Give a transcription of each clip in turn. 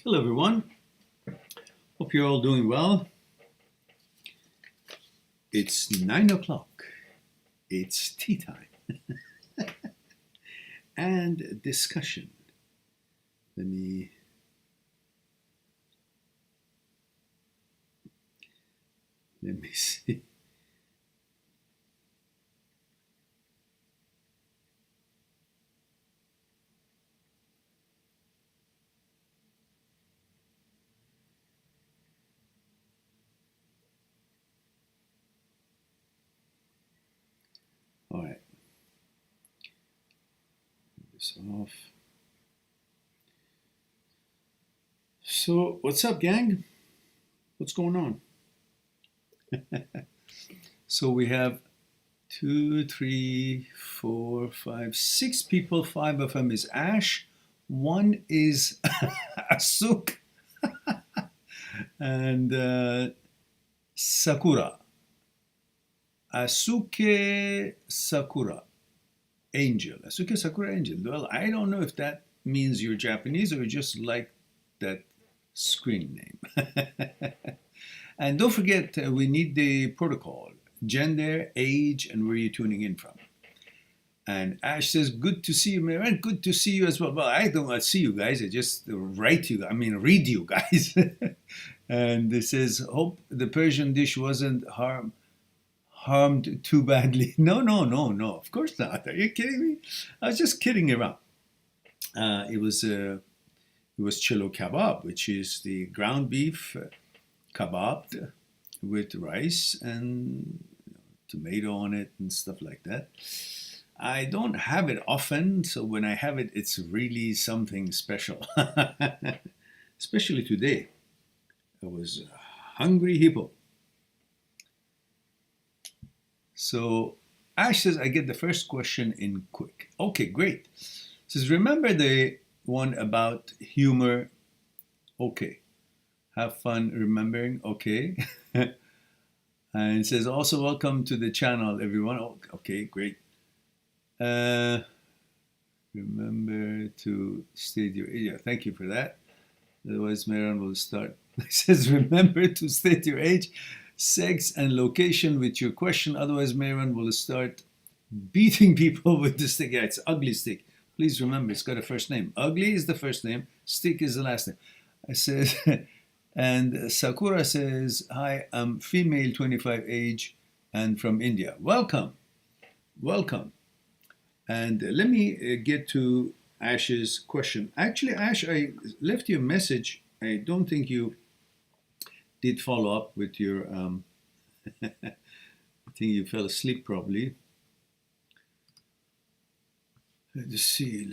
Hello, everyone. Hope you're all doing well. It's 9 o'clock. It's tea time and discussion. Let me see. All right. Turn this off. So, what's up, gang? What's going on? So we have 2, 3, 4, 5, 6 people. 5 of them is Ash. 1 is Asuk and Sakura. Asuke Sakura Angel. Asuke Sakura Angel. Well, I don't know if that means you're Japanese or just like that screen name. And don't forget, we need the protocol: gender, age, and where you're tuning in from. And Ash says, good to see you, man. Good to see you as well. Well, I don't see you guys. I just read you guys. And it says, hope the Persian dish wasn't harmed too badly. No. Of course not. Are you kidding me? I was just kidding around. It was chilo kebab, which is the ground beef kebab with rice and tomato on it and stuff like that. I don't have it often, so when I have it, it's really something special. Especially today. I was a hungry hippo. So Ash says, I get the first question in quick. Okay, great. Says, remember the one about humor? Okay. Have fun remembering? Okay. And it says, also welcome to the channel, everyone. Oh, okay, great. Remember to state your age. Yeah, thank you for that. Otherwise, Meron will start. It says, remember to state your age, sex, and location with your question. Otherwise, Meron will start beating people with the stick. Yeah, it's ugly stick. Please remember, it's got a first name. Ugly is the first name. Stick is the last name. I says, and Sakura says, hi, I'm female, 25 age, and from India. Welcome. And let me get to Ash's question. Actually, Ash, I left you a message. I don't think you did follow up with your, I think you fell asleep probably. Let's see.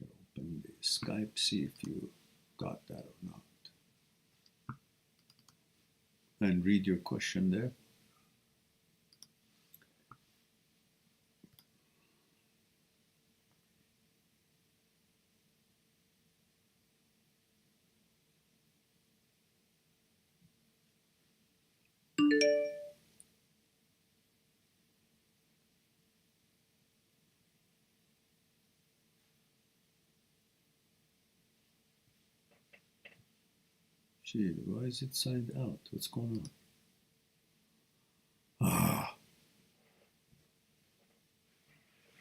Open the Skype, see if you got that or not. And read your question there. Gee, why is it signed out? What's going on?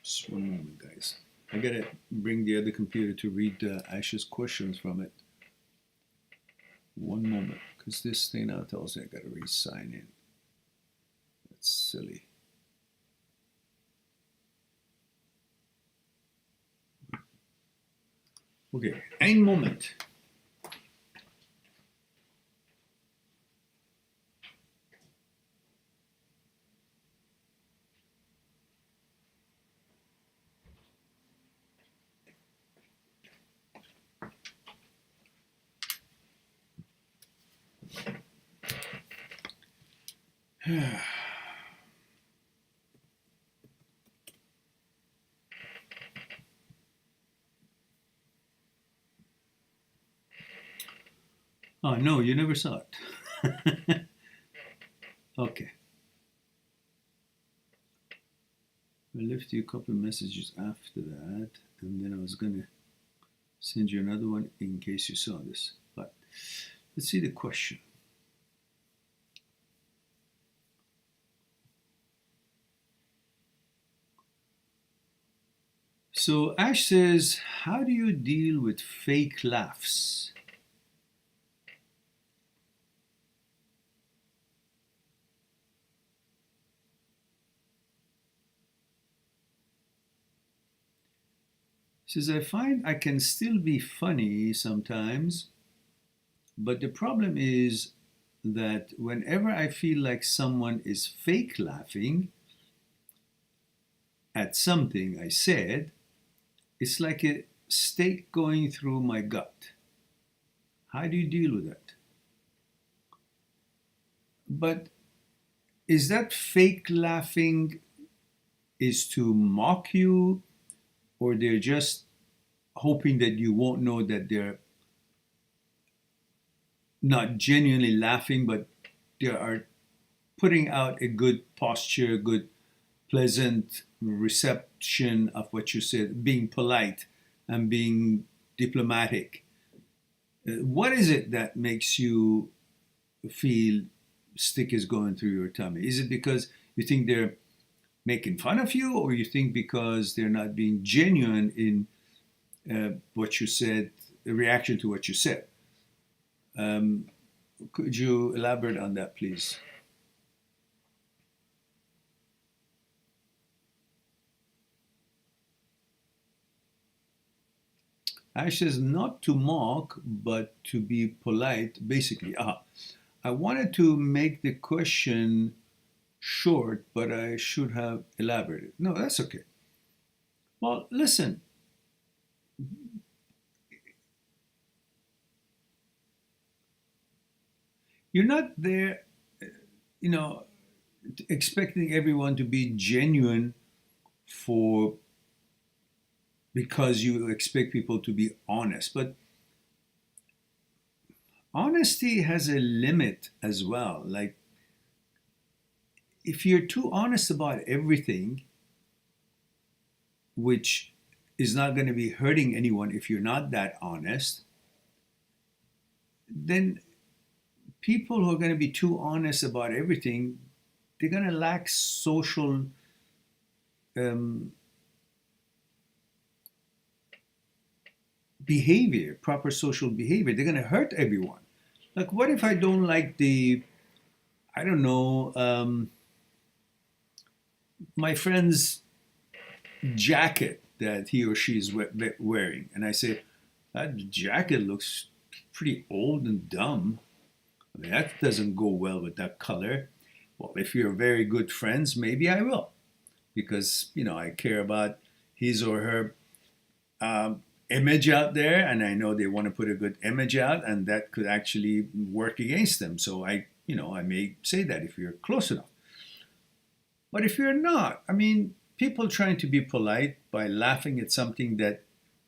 Just one moment, guys. I gotta bring the other computer to read Ash's questions from it. One moment, because this thing now tells me I gotta re-sign in. That's silly. Okay, ein Moment. Oh, no, you never saw it. Okay. I left you a couple of messages after that, and then I was going to send you another one in case you saw this. But let's see the question. So Ash says, how do you deal with fake laughs? Says, I find I can still be funny sometimes, but the problem is that whenever I feel like someone is fake laughing at something I said, it's like a stake going through my gut. How do you deal with that? But is that fake laughing is to mock you, or they're just hoping that you won't know that they're not genuinely laughing, but they are putting out a good posture, good, pleasant reception of what you said, being polite and being diplomatic? What is it that makes you feel stick is going through your tummy? Is it because you think they're making fun of you, or you think because they're not being genuine in what you said, a reaction to what you said? Could you elaborate on that, please? Ash says, not to mock, but to be polite, basically. I wanted to make the question short, but I should have elaborated. No, that's okay. Well, listen. You're not there, you know, expecting everyone to be genuine for because you expect people to be honest. But honesty has a limit as well. Like, if you're too honest about everything, which is not going to be hurting anyone if you're not that honest, then people who are going to be too honest about everything, they're going to lack social behavior, proper social behavior. They're going to hurt everyone. Like, what if I don't like I don't know, my friend's jacket that he or she is wearing, and I say, that jacket looks pretty old and dumb. I mean, that doesn't go well with that color. Well, if you're very good friends, maybe I will, because I care about his or her image out there, and I know they want to put a good image out, and that could actually work against them. So I may say that if you're close enough. But if you're not, I mean, people trying to be polite by laughing at something that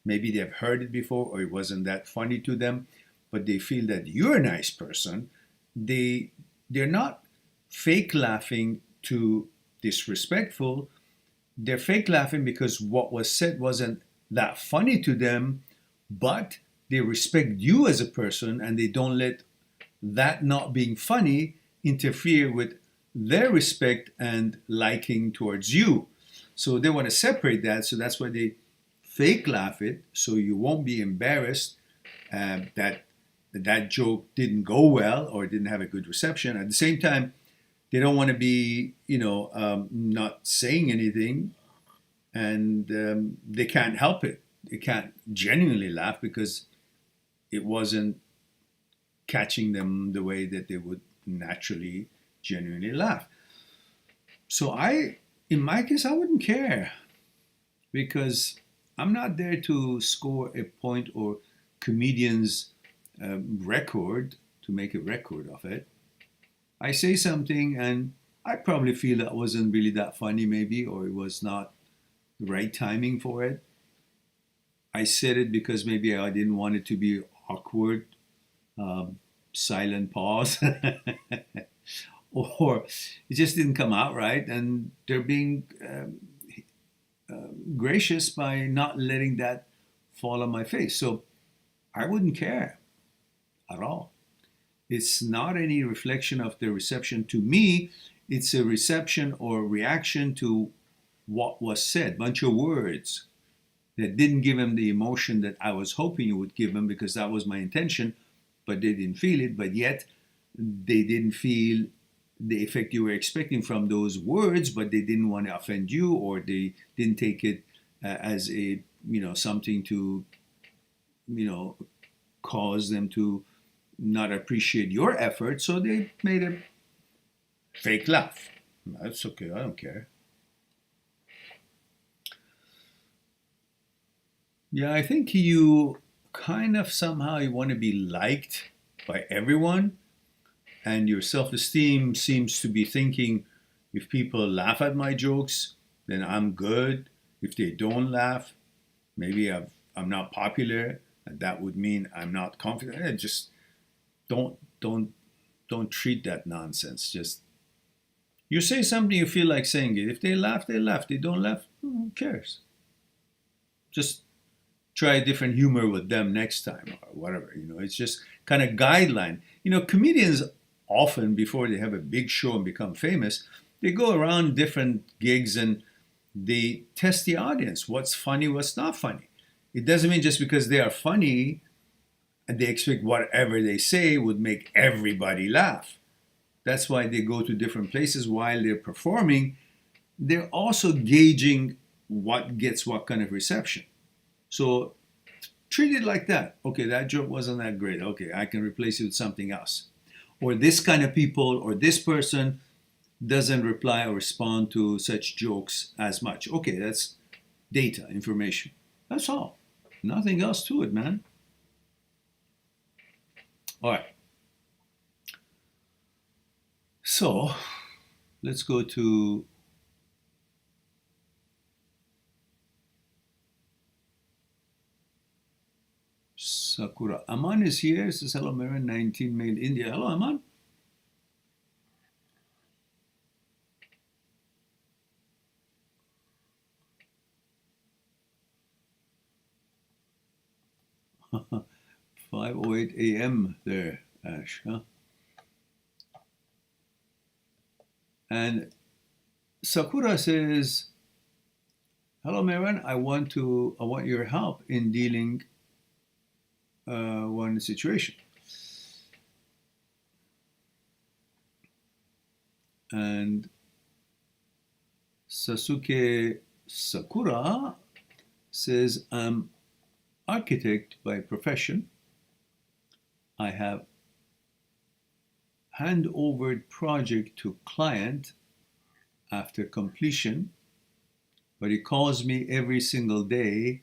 maybe they've heard it before or it wasn't that funny to them, but they feel that you're a nice person, they're not fake laughing to disrespectful. They're fake laughing because what was said wasn't that funny to them, but they respect you as a person and they don't let that not being funny interfere with their respect and liking towards you. So they want to separate that. So that's why they fake laugh it, so you won't be embarrassed that joke didn't go well or didn't have a good reception. At the same time, they don't want to be, not saying anything, and they can't help it. They can't genuinely laugh because it wasn't catching them the way that they would naturally, genuinely laugh. So in my case, I wouldn't care, because I'm not there to score a point or comedian's record, to make a record of it. I say something and I probably feel that wasn't really that funny, maybe, or it was not the right timing for it. I said it because maybe I didn't want it to be awkward, silent pause, or it just didn't come out right, and they're being gracious by not letting that fall on my face. So I wouldn't care at all. It's not any reflection of the reception to me. It's a reception or reaction to what was said, bunch of words that didn't give him the emotion that I was hoping it would give him, because that was my intention, but they didn't feel it. But yet they didn't feel the effect you were expecting from those words, but they didn't want to offend you, or they didn't take it as a, something to, cause them to not appreciate your effort. So they made a fake laugh. That's okay, I don't care. Yeah, I think you kind of somehow you want to be liked by everyone, and your self-esteem seems to be thinking, if people laugh at my jokes, then I'm good. If they don't laugh, maybe I'm not popular, and that would mean I'm not confident. Just don't treat that nonsense. Just you say something you feel like saying it. If they laugh, they laugh. They don't laugh, who cares? Just try a different humor with them next time, or whatever. It's just kind of guideline. Comedians often, before they have a big show and become famous, they go around different gigs and they test the audience. What's funny, what's not funny. It doesn't mean just because they are funny and they expect whatever they say would make everybody laugh. That's why they go to different places while they're performing. They're also gauging what gets what kind of reception. So treat it like that. Okay, that joke wasn't that great. Okay, I can replace it with something else. Or this kind of people, or this person doesn't reply or respond to such jokes as much. Okay, that's data, information. That's all. Nothing else to it, man. All right. So let's go to Sakura. Aman is here. It says, hello, Marin, 19, male, India. Hello, Aman. Five oh eight a.m. there, Ash, huh? And Sakura says, hello, Marin. I want your help in dealing one situation. And Sasuke Sakura says, I'm architect by profession. I have hand-overed project to client after completion, but he calls me every single day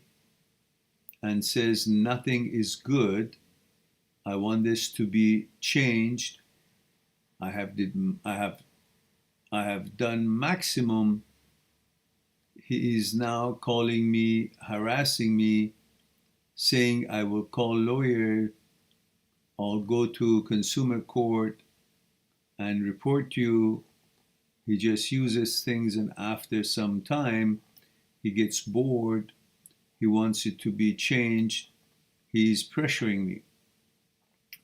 and says nothing is good. I want this to be changed. I have done maximum. He is now calling me, harassing me, saying I will call lawyer, I'll go to consumer court and report you. He just uses things, and after some time he gets bored. He wants it to be changed. He's pressuring me.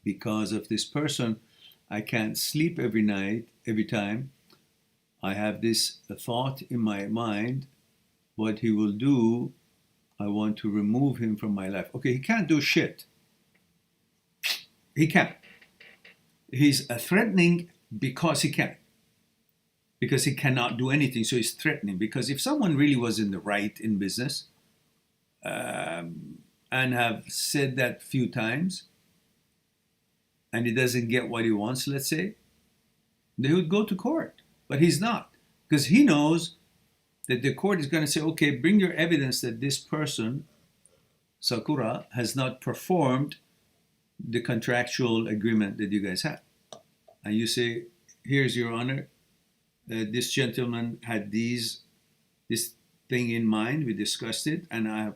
Because of this person, I can't sleep every night, every time. I have this thought in my mind, what he will do. I want to remove him from my life. Okay, he can't do shit. He can't. He's threatening because he can. Because he cannot do anything, so he's threatening. Because if someone really was in the right in business, and have said that few times, and he doesn't get what he wants, let's say, they would go to court. But he's not, because he knows that the court is going to say, okay, bring your evidence that this person, Sakura, has not performed the contractual agreement that you guys had. And you say, here's your honor, this gentleman had this thing in mind, we discussed it, and I have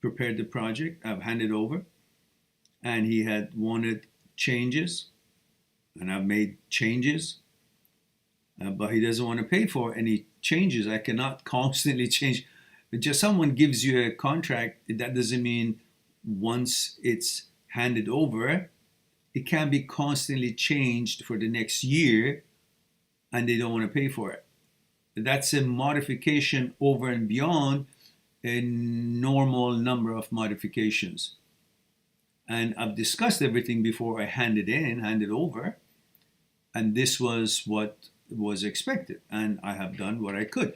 prepared the project, I've handed over, and he had wanted changes, and I've made changes, but he doesn't want to pay for any changes. I cannot constantly change. Just someone gives you a contract, that doesn't mean once it's handed over, it can be constantly changed for the next year and they don't want to pay for it. That's a modification over and beyond a normal number of modifications. And I've discussed everything before I handed over, and this was what was expected, and I have done what I could.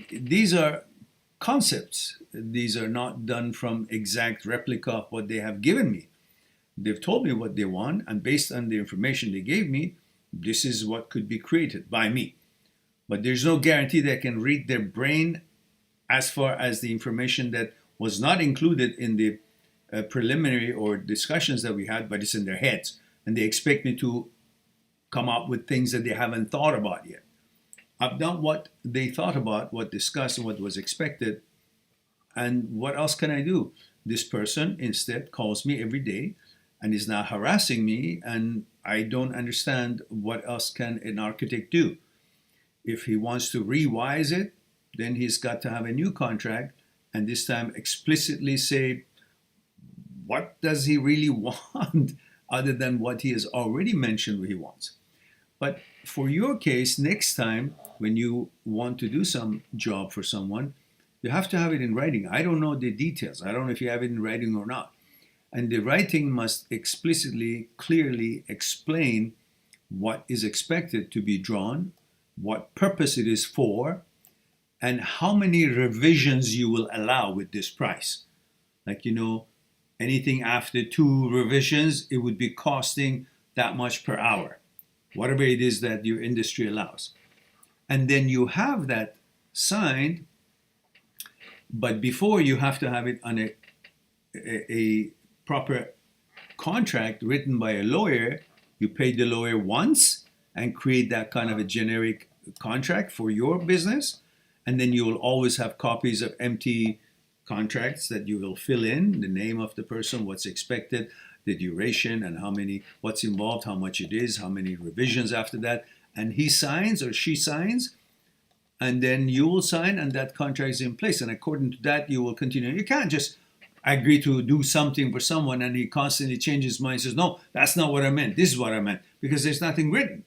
These are concepts. These are not done from exact replica of what they have given me. They've told me what they want, and based on the information they gave me, this is what could be created by me. But there's no guarantee that I can read their brain as far as the information that was not included in the preliminary or discussions that we had, but it's in their heads. And they expect me to come up with things that they haven't thought about yet. I've done what they thought about, what discussed, and what was expected. And what else can I do? This person instead calls me every day and is now harassing me, and I don't understand what else can an architect do. If he wants to revise it, then he's got to have a new contract, and this time explicitly say what does he really want other than what he has already mentioned what he wants. But for your case, next time when you want to do some job for someone, you have to have it in writing. I don't know the details. I don't know if you have it in writing or not. And the writing must explicitly, clearly explain what is expected to be drawn, what purpose it is for, and how many revisions you will allow with this price. Like, anything after 2 revisions, it would be costing that much per hour, whatever it is that your industry allows. And then you have that signed, but before you have to have it on a proper contract written by a lawyer. You pay the lawyer once and create that kind of a generic contract for your business. And then you will always have copies of empty contracts that you will fill in the name of the person, what's expected, the duration, and what's involved, how much it is, how many revisions after that. And he signs or she signs, and then you will sign, and that contract is in place. And according to that, you will continue. You can't just agree to do something for someone and he constantly changes his mind and says, no, that's not what I meant. This is what I meant, because there's nothing written.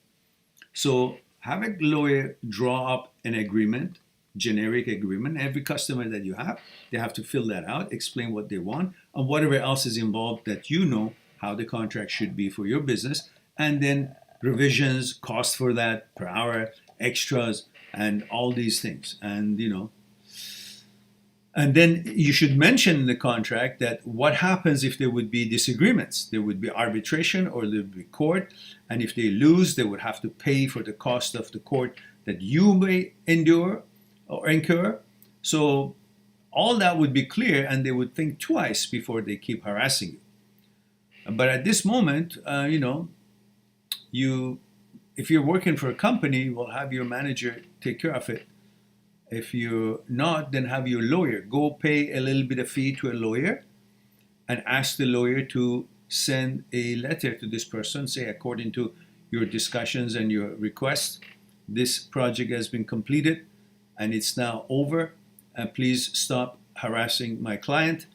So have a lawyer draw up an agreement, generic agreement. Every customer that you have, they have to fill that out, explain what they want, and whatever else is involved that how the contract should be for your business. And then revisions, cost for that per hour, extras, and all these things. And then you should mention in the contract that what happens if there would be disagreements. There would be arbitration or there would be court. And if they lose, they would have to pay for the cost of the court that you may endure or incur. So all that would be clear, and they would think twice before they keep harassing you. But at this moment, if you're working for a company, you will have your manager take care of it. If you're not, then have your lawyer. Go pay a little bit of fee to a lawyer and ask the lawyer to send a letter to this person, say, according to your discussions and your requests, this project has been completed and it's now over. Please stop harassing my client.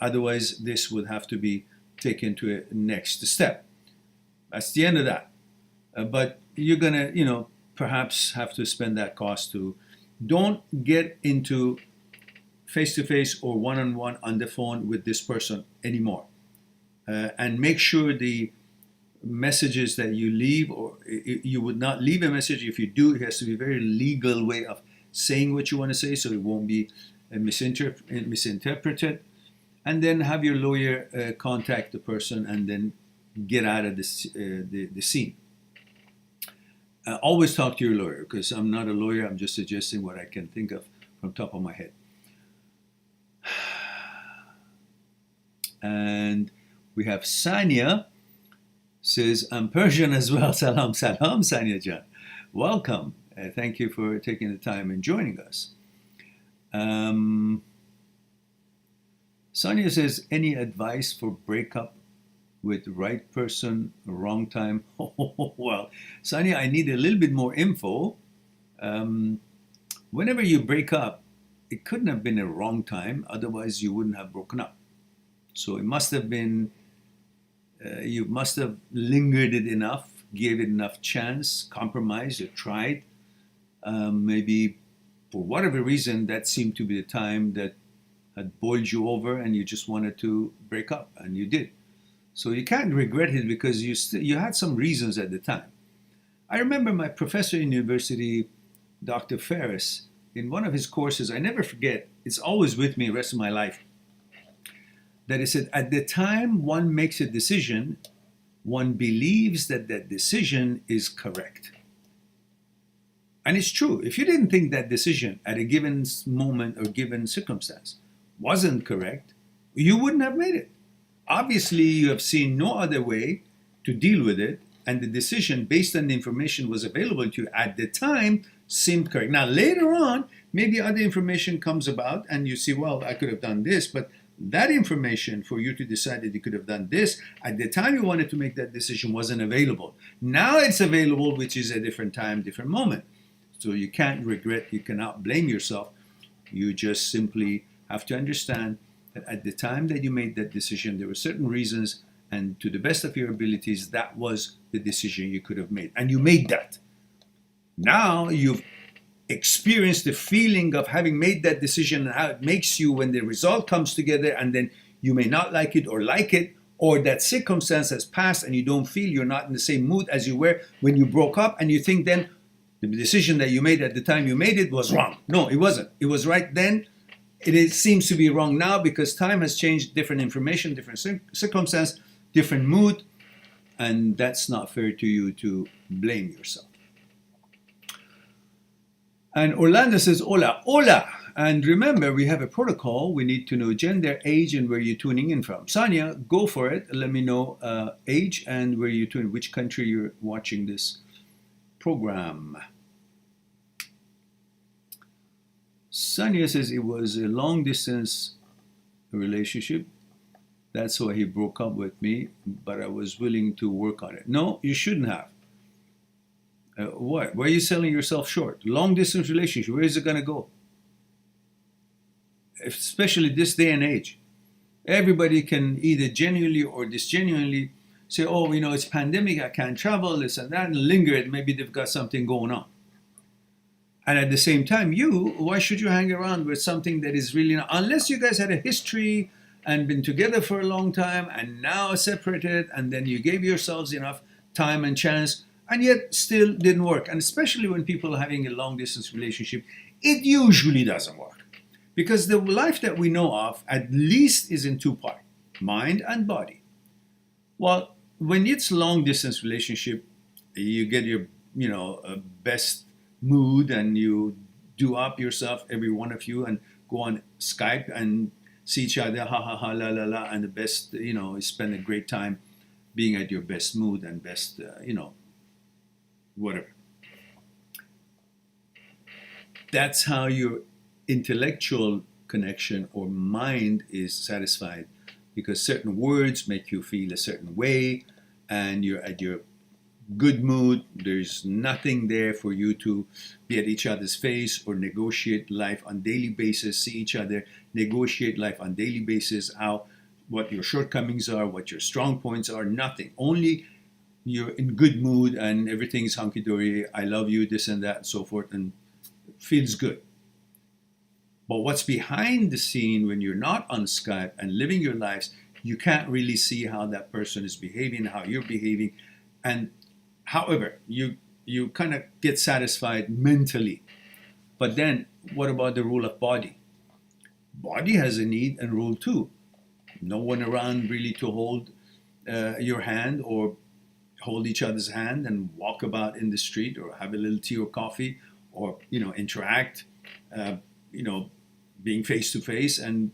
Otherwise, this would have to be taken to a next step. That's the end of that. But you're going to, perhaps have to spend that cost to. Don't get into face-to-face or one-on-one on the phone with this person anymore. And make sure the messages that you leave, or you would not leave a message. If you do, it has to be a very legal way of saying what you want to say, so it won't be misinterpreted. And then have your lawyer contact the person and then get out of the scene. Always talk to your lawyer, because I'm not a lawyer. I'm just suggesting what I can think of from top of my head. And we have Sanya says, I'm Persian as well. Salam, salam, Sanya Jan. Welcome. Thank you for taking the time and joining us. Sanya says, any advice for breakup with right person, wrong time? Well, Sanya, I need a little bit more info. whenever you break up, it couldn't have been a wrong time, otherwise you wouldn't have broken up. So it must have been, you must have lingered it enough, gave it enough chance, compromised, or tried. Maybe for whatever reason, that seemed to be the time that had boiled you over and you just wanted to break up, and you did. So you can't regret it because you had some reasons at the time. I remember my professor in university, Dr. Ferris, in one of his courses, I never forget, it's always with me the rest of my life, that he said, at the time one makes a decision, one believes that that decision is correct. And it's true. If you didn't think that decision at a given moment or given circumstance wasn't correct, you wouldn't have made it. Obviously, you have seen no other way to deal with it, and the decision based on the information was available to you at the time seemed correct. Now, later on, maybe other information comes about and you see, well, I could have done this, but that information for you to decide that you could have done this at the time you wanted to make that decision wasn't available. Now it's available, which is a different time, different moment. So you can't regret, you cannot blame yourself. You just simply have to understand that at the time that you made that decision, there were certain reasons, and to the best of your abilities, that was the decision you could have made. And you made that. Now you've experienced the feeling of having made that decision and how it makes you when the result comes together, and then you may not like it, or that circumstance has passed and you don't feel, you're not in the same mood as you were when you broke up, and you think then the decision that you made at the time you made it was wrong. No, it wasn't. It was right then. Seems to be wrong now because time has changed, different information, different circumstance, different mood, and that's not fair to you to blame yourself. And Orlando says, hola, hola. And remember, we have a protocol. We need to know gender, age, and where you're tuning in from. Sonia, go for it. Let me know age and where you're tuning, which country you're watching this program. Sonia says it was a long-distance relationship. That's why he broke up with me, but I was willing to work on it. No, you shouldn't have. What? Why are you selling yourself short? Long-distance relationship, where is it going to go? Especially this day and age. Everybody can either genuinely or disgenuinely say, oh, you know, it's pandemic, I can't travel, this and that, and linger it. Maybe they've got something going on. And at the same time, why should you hang around with something that is really not, unless you guys had a history and been together for a long time and now separated, and then you gave yourselves enough time and chance, and yet still didn't work. And especially when people are having a long distance relationship, it usually doesn't work. Because the life that we know of, at least, is in two parts, mind and body. Well, when it's long distance relationship, you get your, best mood, and you do up yourself, every one of you, and go on Skype and see each other, ha ha ha, la la la, and the best, spend a great time being at your best mood and best, whatever. That's how your intellectual connection or mind is satisfied, because certain words make you feel a certain way, and you're at your good mood. There's nothing there for you to be at each other's face or negotiate life on daily basis, see each other, negotiate life on daily basis, what your shortcomings are, what your strong points are, nothing. Only you're in good mood and everything's hunky-dory, I love you, this and that and so forth, and it feels good. But what's behind the scene when you're not on Skype and living your lives, you can't really see how that person is behaving, how you're behaving. And however, you kind of get satisfied mentally. But then, what about the rule of body? Body has a need and rule too. No one around really to hold your hand or hold each other's hand and walk about in the street or have a little tea or coffee or, interact, being face to face and,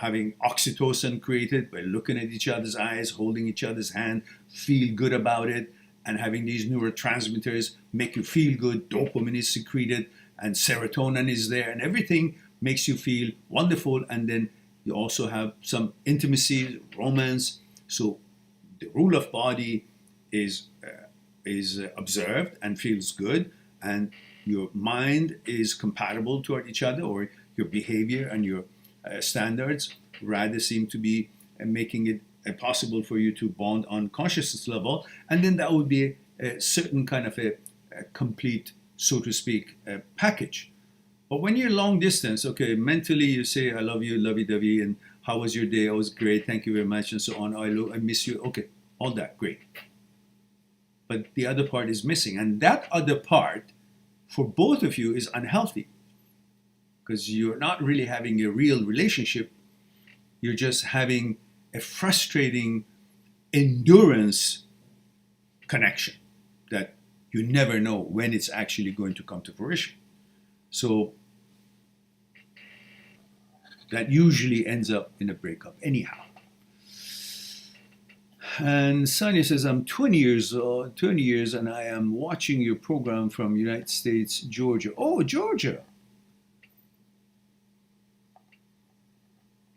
having oxytocin created by looking at each other's eyes, holding each other's hand, feel good about it, and having these neurotransmitters make you feel good, dopamine is secreted, and serotonin is there, and everything makes you feel wonderful. And then you also have some intimacy, romance. So the rule of body is observed and feels good, and your mind is compatible toward each other, or your behavior and your standards rather seem to be making it possible for you to bond on consciousness level, and then that would be a certain kind of a complete, so to speak, package. But when you're long distance, okay, mentally you say, I love you, lovey-dovey, and how was your day? Oh, it was great, thank you very much, and so on. I miss you. Okay, all that, great. But the other part is missing. And that other part, for both of you, is unhealthy. Because you're not really having a real relationship. You're just having a frustrating endurance connection that you never know when it's actually going to come to fruition. So that usually ends up in a breakup anyhow. And Sonia says, I'm 20 years and I am watching your program from United States, Georgia. Oh, Georgia.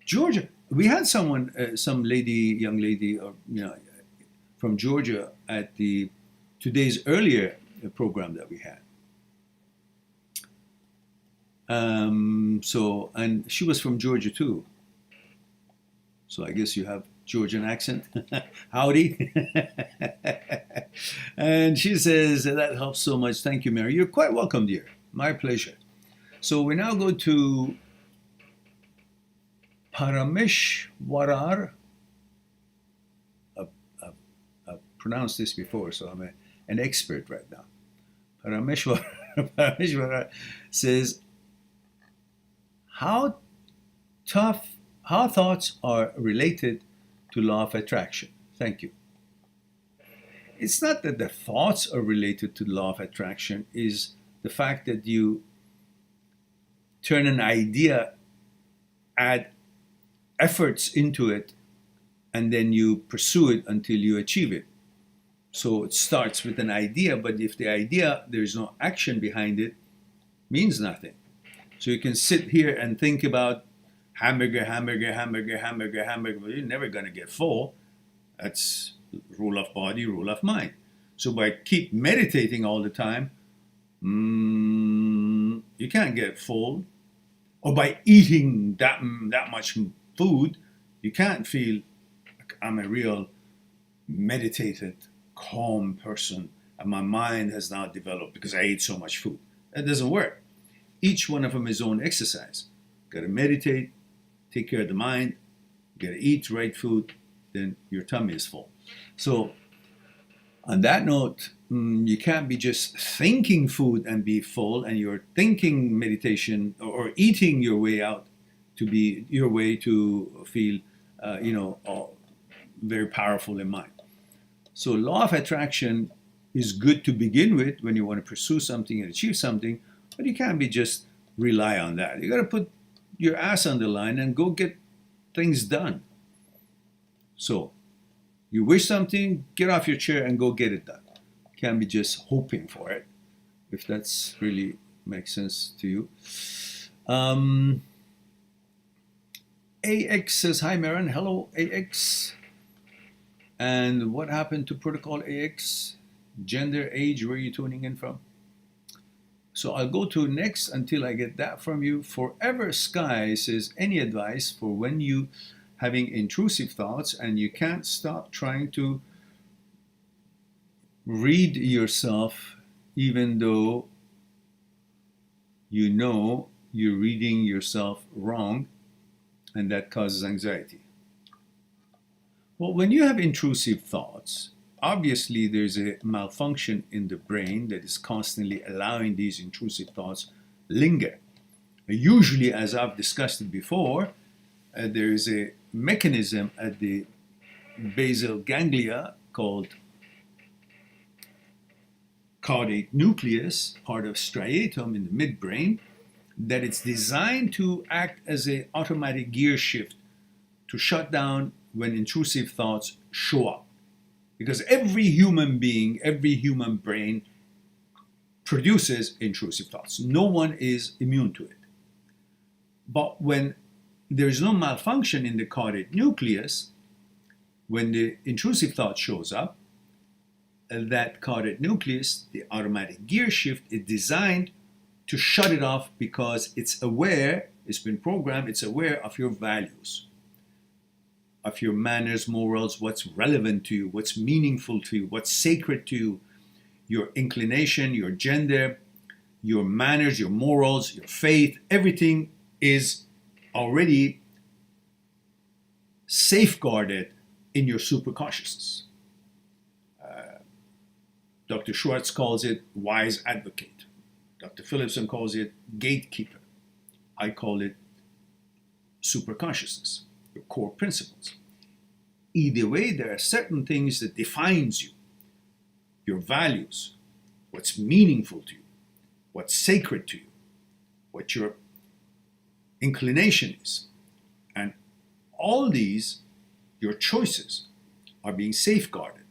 Georgia. We had someone, some lady, young lady, or from Georgia at the today's earlier program that we had. And she was from Georgia too. So I guess you have Georgian accent. Howdy. And she says, that helps so much. Thank you, Mary. You're quite welcome, dear. My pleasure. So we now go to Parameshwarar. I've pronounced this before, so I'm an expert right now. Parameshwarar says, how thoughts are related to law of attraction. Thank you. It's not that the thoughts are related to law of attraction, is the fact that you turn an idea, add efforts into it, and then you pursue it until you achieve it. So it starts with an idea, but if the idea, there's no action behind it, means nothing. So you can sit here and think about hamburger, but you're never going to get full. That's rule of body, rule of mind. So by keep meditating all the time, you can't get full. Or by eating that much food, you can't feel like I'm a real meditated, calm person, and my mind has now developed because I ate so much food. That doesn't work. Each one of them is his own exercise. Got to meditate, take care of the mind, got to eat right food, then your tummy is full. So on that note, you can't be just thinking food and be full, and you're thinking meditation or eating your way out to be your way to feel, very powerful in mind. So law of attraction is good to begin with when you want to pursue something and achieve something, but you can't be just rely on that. You got to put your ass on the line and go get things done. So you wish something, get off your chair and go get it done. Can't be just hoping for it, if that's really makes sense to you. AX says, hi Marin. Hello AX. And what happened to protocol AX? Gender, age, where are you tuning in from? So I'll go to next until I get that from you. Forever Sky says, any advice for when you having intrusive thoughts and you can't stop trying to read yourself even though you know you're reading yourself wrong, and that causes anxiety? Well, when you have intrusive thoughts, obviously there's a malfunction in the brain that is constantly allowing these intrusive thoughts linger. Usually, as I've discussed it before, there is a mechanism at the basal ganglia called caudate nucleus, part of striatum in the midbrain, that it's designed to act as an automatic gear shift to shut down when intrusive thoughts show up. Because every human being, every human brain produces intrusive thoughts. No one is immune to it. But when there's no malfunction in the caudate nucleus, when the intrusive thought shows up, that caudate nucleus, the automatic gear shift, is designed to shut it off because it's aware, it's been programmed, it's aware of your values, of your manners, morals, what's relevant to you, what's meaningful to you, what's sacred to you, your inclination, your gender, your manners, your morals, your faith. Everything is already safeguarded in your superconsciousness. Dr. Schwartz calls it wise advocate. Dr. Phillipson calls it gatekeeper. I call it superconsciousness, your core principles. Either way, there are certain things that defines you, your values, what's meaningful to you, what's sacred to you, what your inclination is. And all these, your choices, are being safeguarded.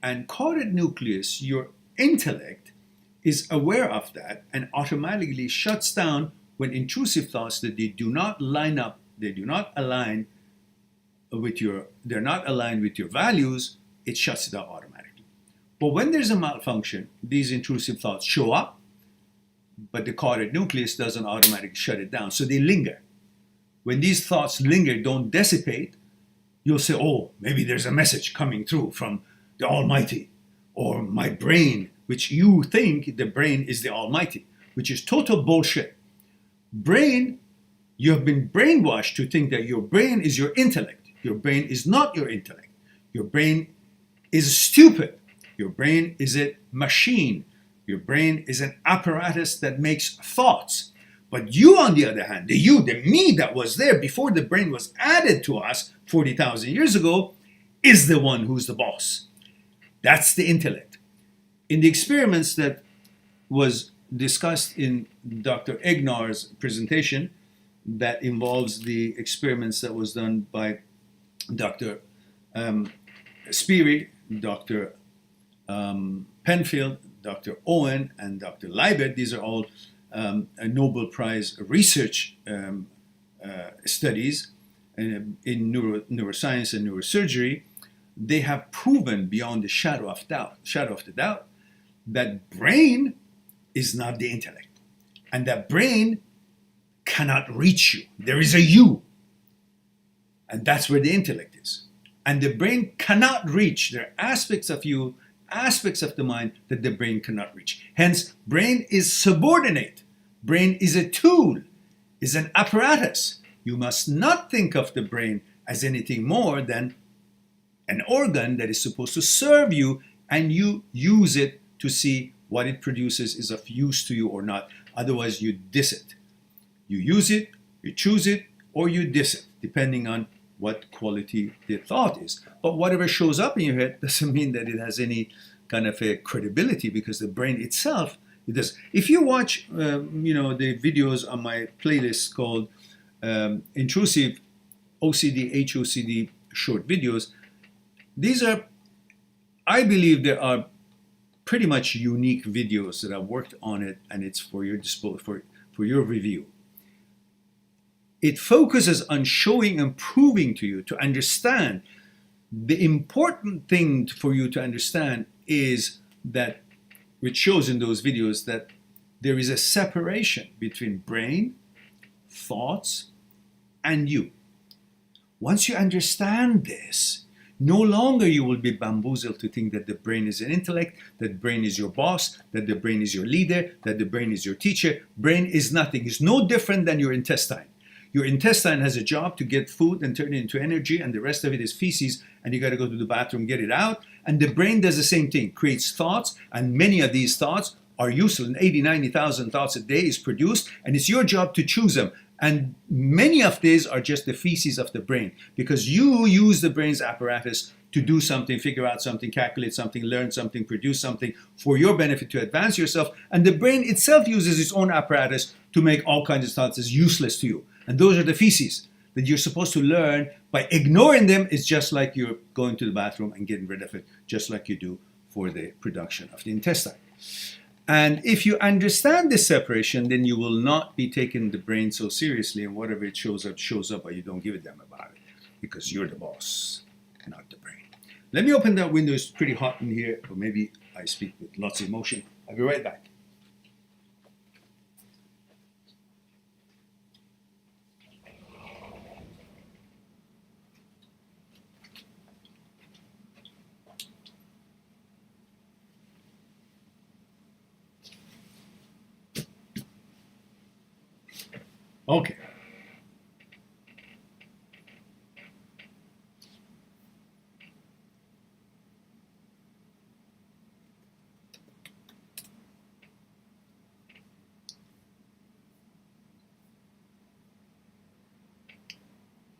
And caudate nucleus, your intellect, is aware of that and automatically shuts down when intrusive thoughts that they do not line up, they do not align with they're not aligned with your values, it shuts it down automatically. But when there's a malfunction, these intrusive thoughts show up, but the caudate nucleus doesn't automatically shut it down, so they linger. When these thoughts linger, don't dissipate, you'll say, oh, maybe there's a message coming through from the Almighty, or my brain, which you think the brain is the Almighty, which is total bullshit. Brain, you have been brainwashed to think that your brain is your intellect. Your brain is not your intellect. Your brain is stupid. Your brain is a machine. Your brain is an apparatus that makes thoughts. But you, on the other hand, the me that was there before the brain was added to us 40,000 years ago, is the one who's the boss. That's the intellect. In the experiments that was discussed in Dr. Egnar's presentation, that involves the experiments that was done by Dr. Speary, Dr. Penfield, Dr. Owen, and Dr. Leibert. These are all Nobel Prize research studies in neuroscience and neurosurgery. They have proven beyond the shadow of the doubt, that brain is not the intellect, and that brain cannot reach you. There is a you, and that's where the intellect is. And the brain cannot reach. There are aspects of you, aspects of the mind that the brain cannot reach. Hence, brain is subordinate. Brain is a tool, is an apparatus. You must not think of the brain as anything more than an organ that is supposed to serve you, and you use it to see what it produces is of use to you or not. Otherwise, you diss it. You use it, you choose it, or you diss it, depending on what quality the thought is. But whatever shows up in your head doesn't mean that it has any kind of a credibility, because the brain itself, it does. If you watch, the videos on my playlist called Intrusive, OCD, HOCD short videos, these are, I believe, there are pretty much unique videos that I've worked on it, and it's for your disposal, for your review. It focuses on showing and proving to you to understand. The important thing for you to understand is that, which shows in those videos, that there is a separation between brain, thoughts, and you. Once you understand this, no longer you will be bamboozled to think that the brain is an intellect, that the brain is your boss, that the brain is your leader, that the brain is your teacher. Brain is nothing. It's no different than your intestine. Your intestine has a job to get food and turn it into energy, and the rest of it is feces, and you got to go to the bathroom, get it out. And the brain does the same thing, creates thoughts, and many of these thoughts are useful. 90,000 thoughts a day is produced, and it's your job to choose them. And many of these are just the feces of the brain, because you use the brain's apparatus to do something, figure out something, calculate something, learn something, produce something for your benefit, to advance yourself. And the brain itself uses its own apparatus to make all kinds of thoughts as useless to you. And those are the feces that you're supposed to learn. By ignoring them, it's just like you're going to the bathroom and getting rid of it, just like you do for the production of the intestine. And if you understand this separation, then you will not be taking the brain so seriously, and whatever it shows up, but you don't give a damn about it, because you're the boss, not the brain. Let me open that window. It's pretty hot in here, or maybe I speak with lots of emotion. I'll be right back. Okay.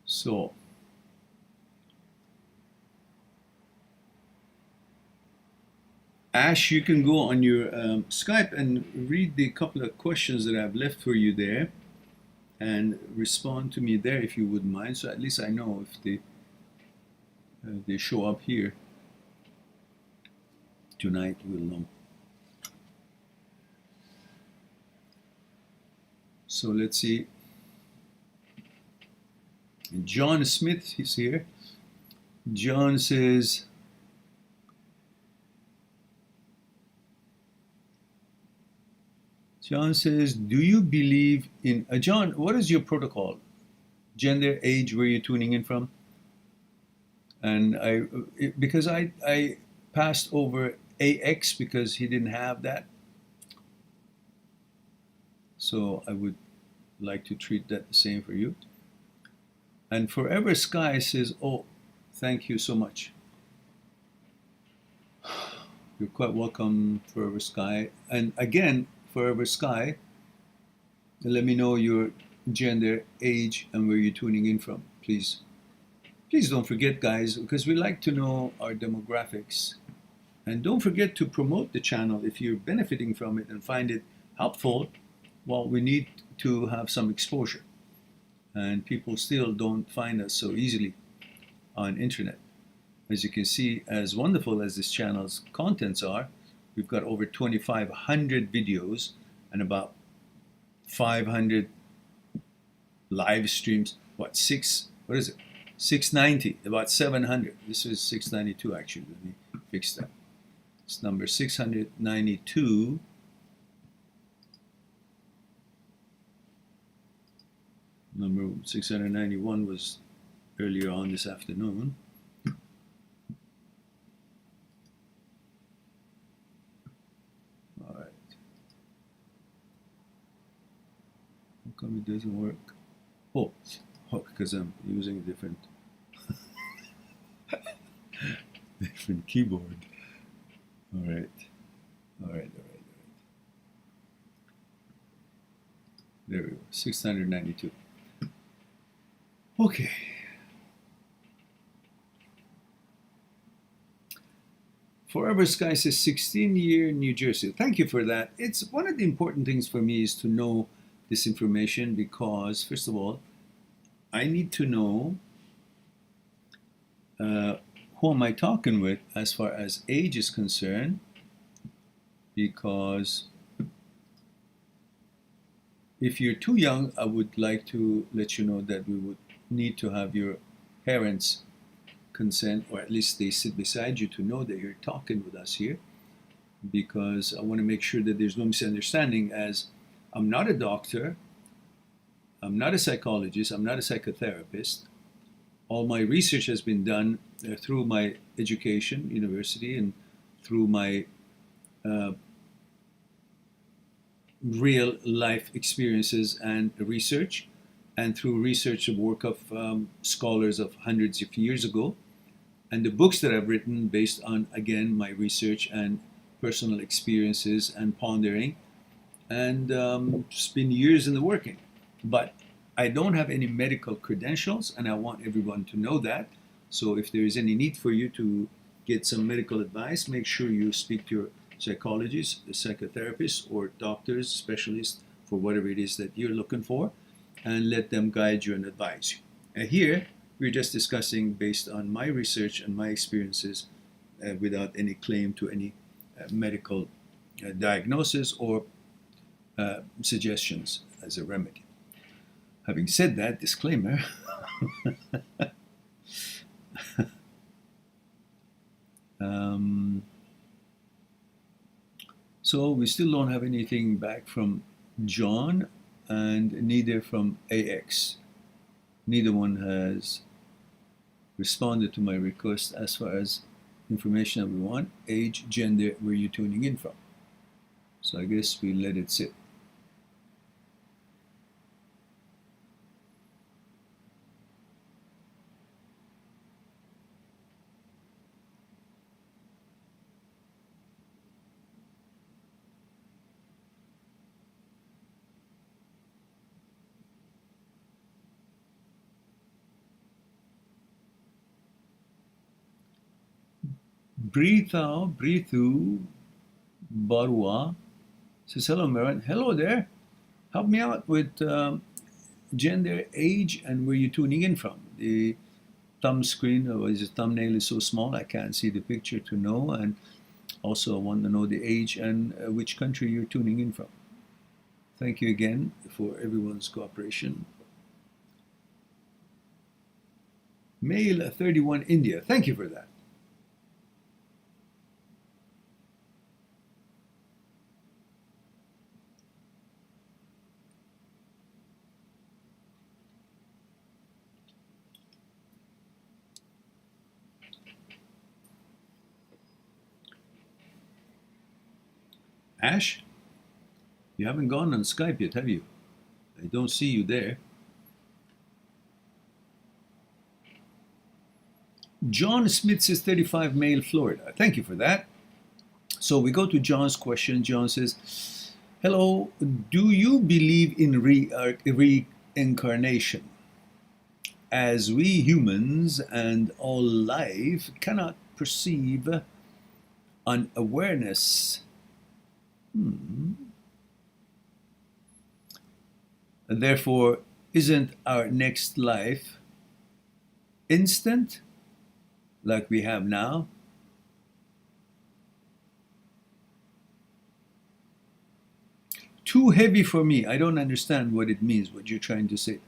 So, Ash, you can go on your Skype and read the couple of questions that I've left for you there and respond to me there if you wouldn't mind. So at least I know if they show up here tonight, we'll know. So let's see. John Smith is here. John says, do you believe in, John, what is your protocol? Gender, age, where you're tuning in from? And because I passed over AX because he didn't have that. So I would like to treat that the same for you. And Forever Sky says, oh, thank you so much. You're quite welcome, Forever Sky. And again, Forever Sky, let me know your gender, age, and where you're tuning in from, please. Please don't forget, guys, because we like to know our demographics. And don't forget to promote the channel if you're benefiting from it and find it helpful. Well, we need to have some exposure. And people still don't find us so easily on internet. As you can see, as wonderful as this channel's contents are, we've got over 2,500 videos and about 500 live streams. What is it? 690, about 700. This is 692 actually. Let me fix that. It's number 692. Number 691 was earlier on this afternoon. All right. How come it doesn't work? Oh, because I'm using a different keyboard. All right. There we go. 692. Okay. Forever Sky says 16-year New Jersey. Thank you for that. It's one of the important things for me is to know this information because, first of all, I need to know who am I talking with as far as age is concerned, because if you're too young, I would like to let you know that we would need to have your parents' consent, or at least they sit beside you to know that you're talking with us here, because I want to make sure that there's no misunderstanding, as I'm not a doctor, I'm not a psychologist, I'm not a psychotherapist. All my research has been done through my education, university, and through my real life experiences and research, and through research of work of scholars of hundreds of years ago, and the books that I've written based on, again, my research and personal experiences and pondering, and it's been years in the working. But I don't have any medical credentials, and I want everyone to know that. So if there is any need for you to get some medical advice, make sure you speak to your psychologist, a psychotherapist, or doctors, specialists, for whatever it is that you're looking for, and let them guide you and advise you. And here, we're just discussing based on my research and my experiences without any claim to any medical diagnosis or suggestions as a remedy. Having said that, disclaimer, so we still don't have anything back from John and neither from AX. Neither one has responded to my request as far as information that we want, age, gender, where you're tuning in from. So I guess we let it sit. Prithu Barua says, hello, Marin. Hello there. Help me out with gender, age, and where you're tuning in from. The thumb screen, or the thumbnail is so small I can't see the picture to know. And also I want to know the age and which country you're tuning in from. Thank you again for everyone's cooperation. Male 31 India. Thank you for that. Ash, you haven't gone on Skype yet, have you? I don't see you there. John Smith says 35 male Florida. Thank you for that. So we go to John's question. John says, hello, do you believe in reincarnation? As we humans and all life cannot perceive unawareness. Therefore, isn't our next life instant, like we have now? Too heavy for me. I don't understand what it means, what you're trying to say.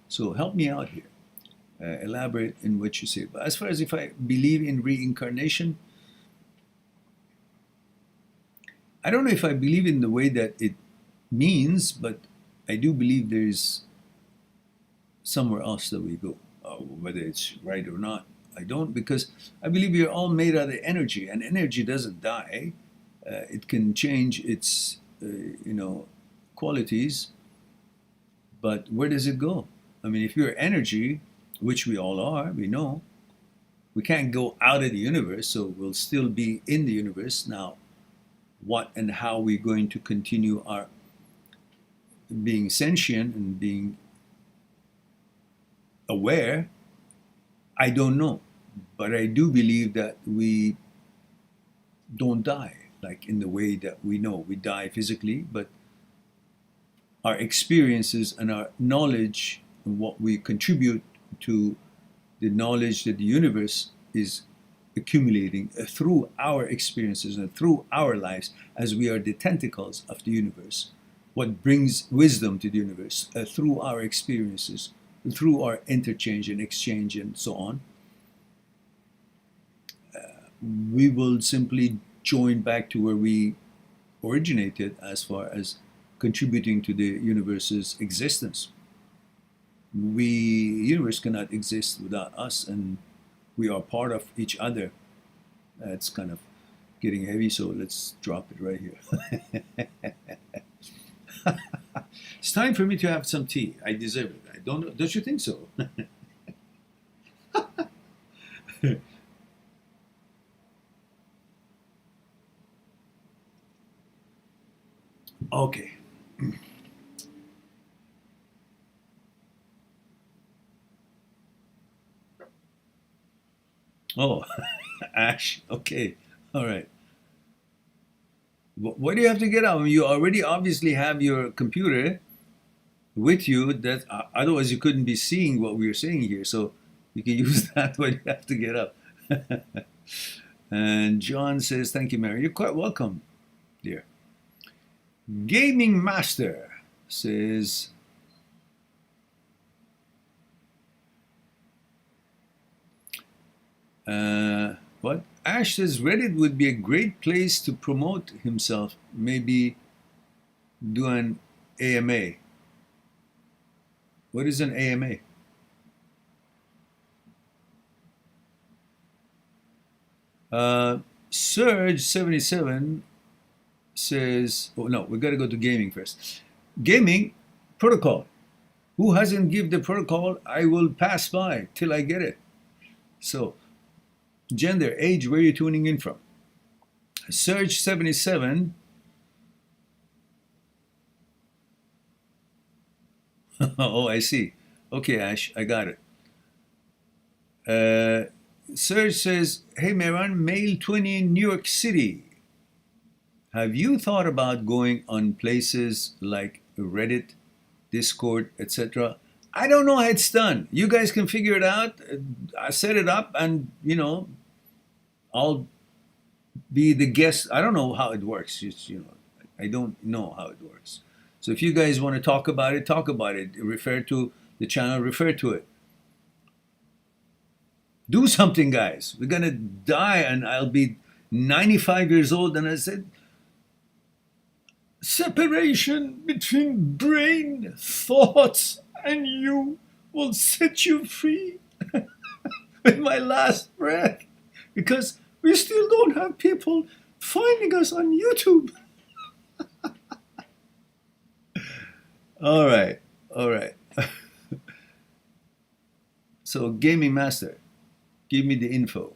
So help me out here. Elaborate in what you say. But as far as if I believe in reincarnation, I don't know if I believe in the way that it means, but I do believe there is somewhere else that we go. Whether it's right or not, I don't, because I believe we are all made out of energy, and energy doesn't die. It can change its, qualities, but where does it go? I mean, if you're energy, which we all are, we know, we can't go out of the universe, so we'll still be in the universe. Now, what and how we're going to continue our being sentient and being aware, I don't know. But I do believe that we don't die, like in the way that we know. We die physically, but our experiences and our knowledge and what we contribute to the knowledge that the universe is accumulating through our experiences and through our lives, as we are the tentacles of the universe. What brings wisdom to the universe through our experiences, through our interchange and exchange and so on. We will simply join back to where we originated as far as contributing to the universe's existence. The universe cannot exist without us, and we are part of each other. It's kind of getting heavy, so let's drop it right here. It's time for me to have some tea. I deserve it. I don't know. Don't you think so? Okay. Oh, Ash. Okay. All right. What do you have to get out? I mean, you already obviously have your computer with you. That otherwise you couldn't be seeing what we are saying here. So you can use that when you have to get up. And John says, "Thank you, Mary. You're quite welcome, dear." Gaming Master says, what? Ash says Reddit would be a great place to promote himself. Maybe do an AMA. What is an AMA? Surge77 says, oh no, we got to go to gaming first. Gaming protocol. Who hasn't give the protocol? I will pass by till I get it. So, gender, age, where are you tuning in from? Surge77. Oh, I see. Okay, Ash, I got it. Serge says, hey Meran, male 20 in New York City. Have you thought about going on places like Reddit, Discord, etc.? I don't know how it's done. You guys can figure it out. I set it up and, I'll be the guest. I don't know how it works. I don't know how it works. So if you guys want to talk about it, talk about it. Refer to the channel, refer to it. Do something, guys. We're going to die and I'll be 95 years old. And I said, separation between brain, thoughts, and you will set you free with my last breath. Because we still don't have people finding us on YouTube. All right. So, Gaming Master, give me the info.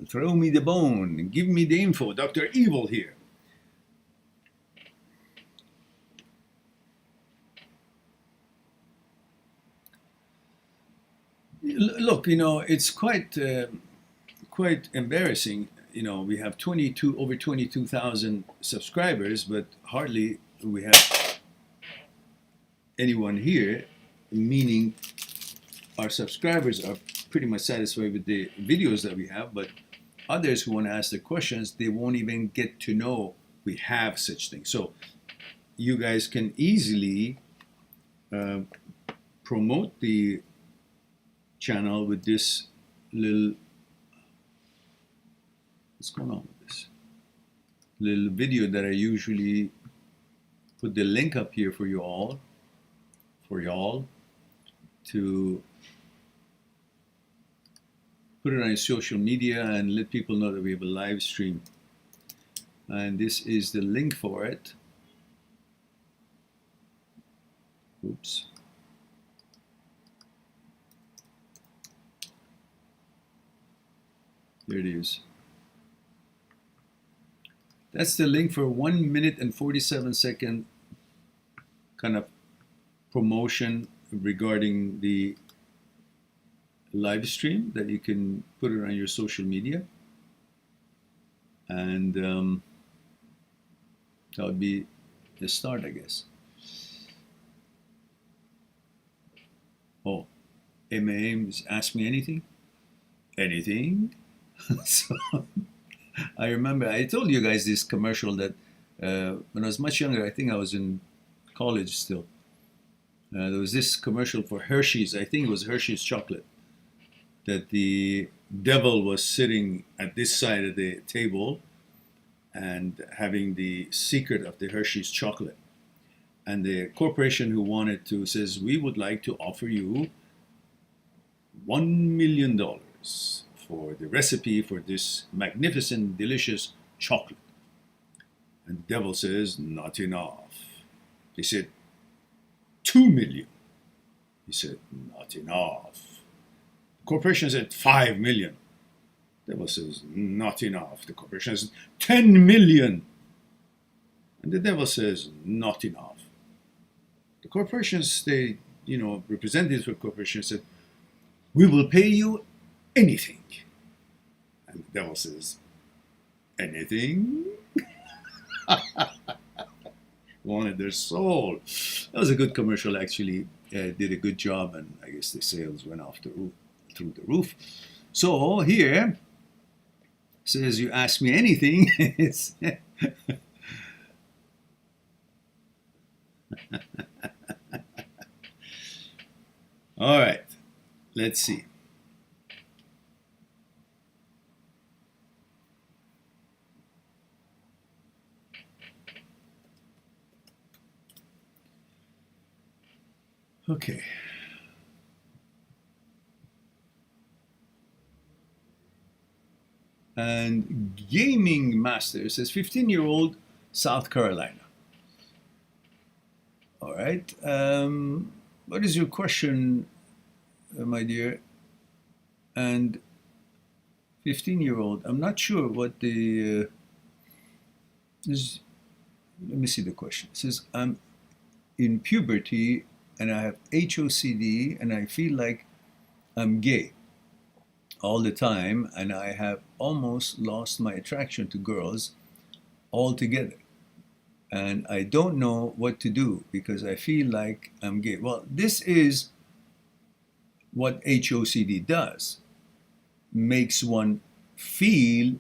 Throw me the bone. Give me the info. Dr. Evil here. Look, it's quite embarrassing. We have over 22,000 subscribers, but hardly we have anyone here, meaning our subscribers are pretty much satisfied with the videos that we have, but others who want to ask the questions, they won't even get to know we have such things. So you guys can easily promote the channel with this little, what's going on with this little video that I usually put the link up here for y'all to put it on your social media and let people know that we have a live stream. And this is the link for it. Oops. There it is. That's the link for 1 minute and 47-second kind of promotion regarding the live stream that you can put it on your social media. And that would be the start, I guess. Oh, MAMs ask me anything? Anything? So I remember I told you guys this commercial that when I was much younger, I think I was in college still. There was this commercial for Hershey's, I think it was Hershey's chocolate, that the devil was sitting at this side of the table and having the secret of the Hershey's chocolate. And the corporation who wanted to says, we would like to offer you $1 million for the recipe for this magnificent, delicious chocolate. And the devil says, not enough. They said, 2 million. He said, not enough. The corporation said, 5 million. The devil says, not enough. The corporation says, 10 million. And the devil says, not enough. The corporations, representatives for corporations said, we will pay you anything. And the devil says, anything? Wanted their soul. That was a good commercial, actually. Did a good job, and I guess the sales went off through the roof. So here says, you ask me anything. It's all right, let's see. Okay. And Gaming Master says 15-year-old South Carolina. All right. What is your question, my dear? And 15-year-old, I'm not sure what the is. Let me see the question. It says, I'm in puberty and I have HOCD and I feel like I'm gay. all the time, and I have almost lost my attraction to girls altogether. And I don't know what to do because I feel like I'm gay. Well, this is what HOCD does, makes one feel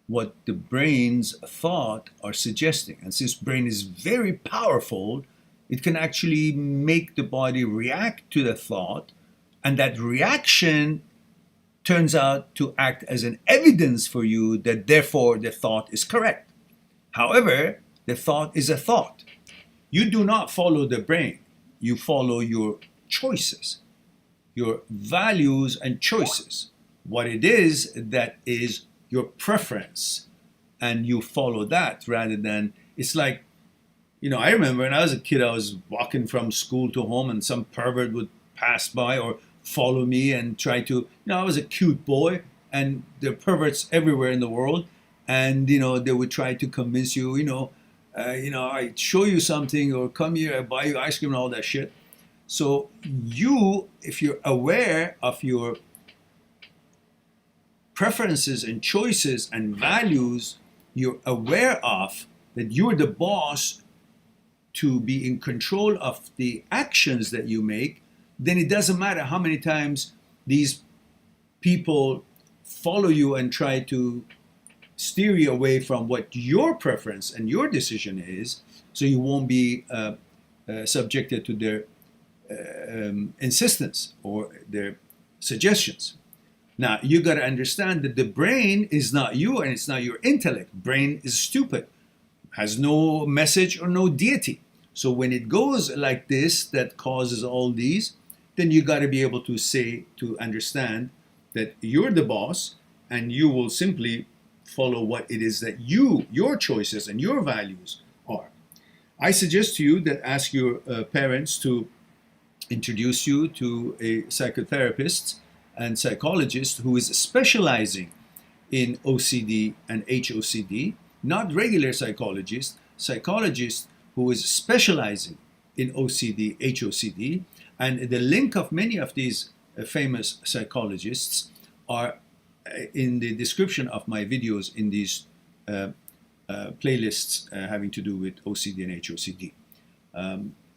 what the brain's thought are suggesting. And since brain is very powerful, it can actually make the body react to the thought, and that reaction turns out to act as an evidence for you that therefore the thought is correct. However, the thought is a thought. You do not follow the brain. You follow your choices, your values and choices. What it is, that is your preference. And you follow that rather than, it's like, I remember when I was a kid, I was walking from school to home and some pervert would pass by or follow me and try to, I was a cute boy and there are perverts everywhere in the world. And, they would try to convince you, I show you something or come here, I buy you ice cream and all that shit. So if you're aware of your preferences and choices and values, you're aware of that you're the boss to be in control of the actions that you make, then it doesn't matter how many times these people follow you and try to steer you away from what your preference and your decision is, so you won't be subjected to their insistence or their suggestions. Now, you got to understand that the brain is not you and it's not your intellect. Brain is stupid, has no message or no deity. So when it goes like this, that causes all these, then you got to be able to understand that you're the boss and you will simply follow what it is that your choices and your values are. I suggest to you that ask your parents to introduce you to a psychotherapist and psychologist who is specializing in OCD and HOCD, not regular psychologists who is specializing in OCD, HOCD, and the link of many of these famous psychologists are in the description of my videos in these playlists having to do with OCD and HOCD.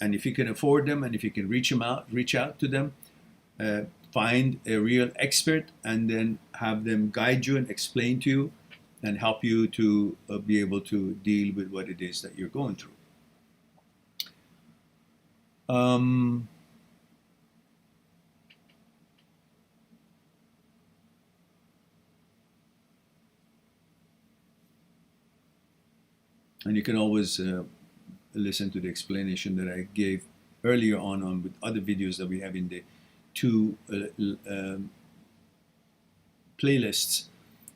And if you can afford them and if you can reach out to them, find a real expert and then have them guide you and explain to you and help you to be able to deal with what it is that you're going through. And you can always listen to the explanation that I gave earlier on with other videos that we have in the two playlists: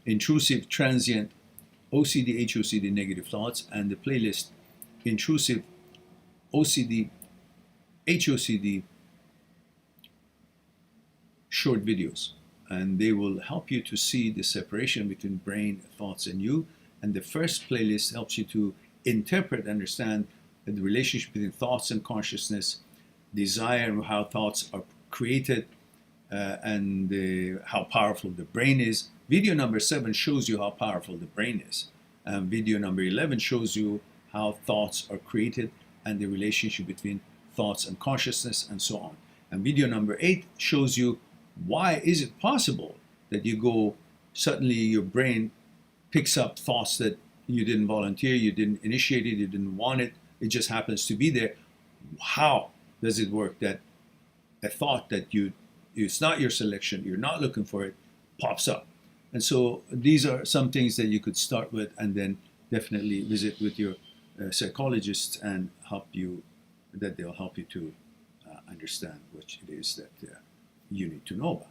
Intrusive, Transient, OCD, HOCD, Negative Thoughts, and the playlist Intrusive, OCD, HOCD, Short Videos. And they will help you to see the separation between brain, thoughts, and you. And the first playlist helps you to interpret, understand the relationship between thoughts and consciousness, desire, and how thoughts are created, and how powerful the brain is. Video number 7 shows you how powerful the brain is. Video number 11 shows you how thoughts are created and the relationship between thoughts and consciousness, and so on. And video number 8 shows you why is it possible that suddenly your brain picks up thoughts that you didn't volunteer, you didn't initiate it, you didn't want it, it just happens to be there. How does it work that a thought that it's not your selection, you're not looking for it, pops up? And so these are some things that you could start with, and then definitely visit with your psychologists and they'll help you to understand what it is that you need to know about.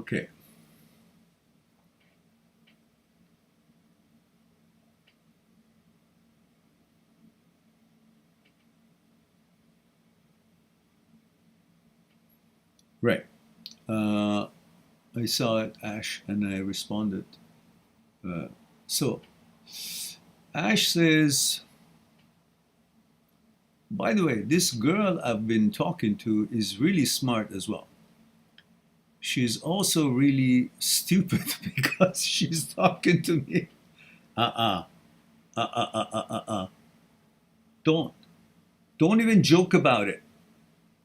Okay. Right. Uh, I saw it, Ash, and I responded. Uh, so, Ash says, by the way, this girl I've been talking to is really smart as well. She's also really stupid because she's talking to me. Uh-uh, uh-uh. Don't. Don't even joke about it.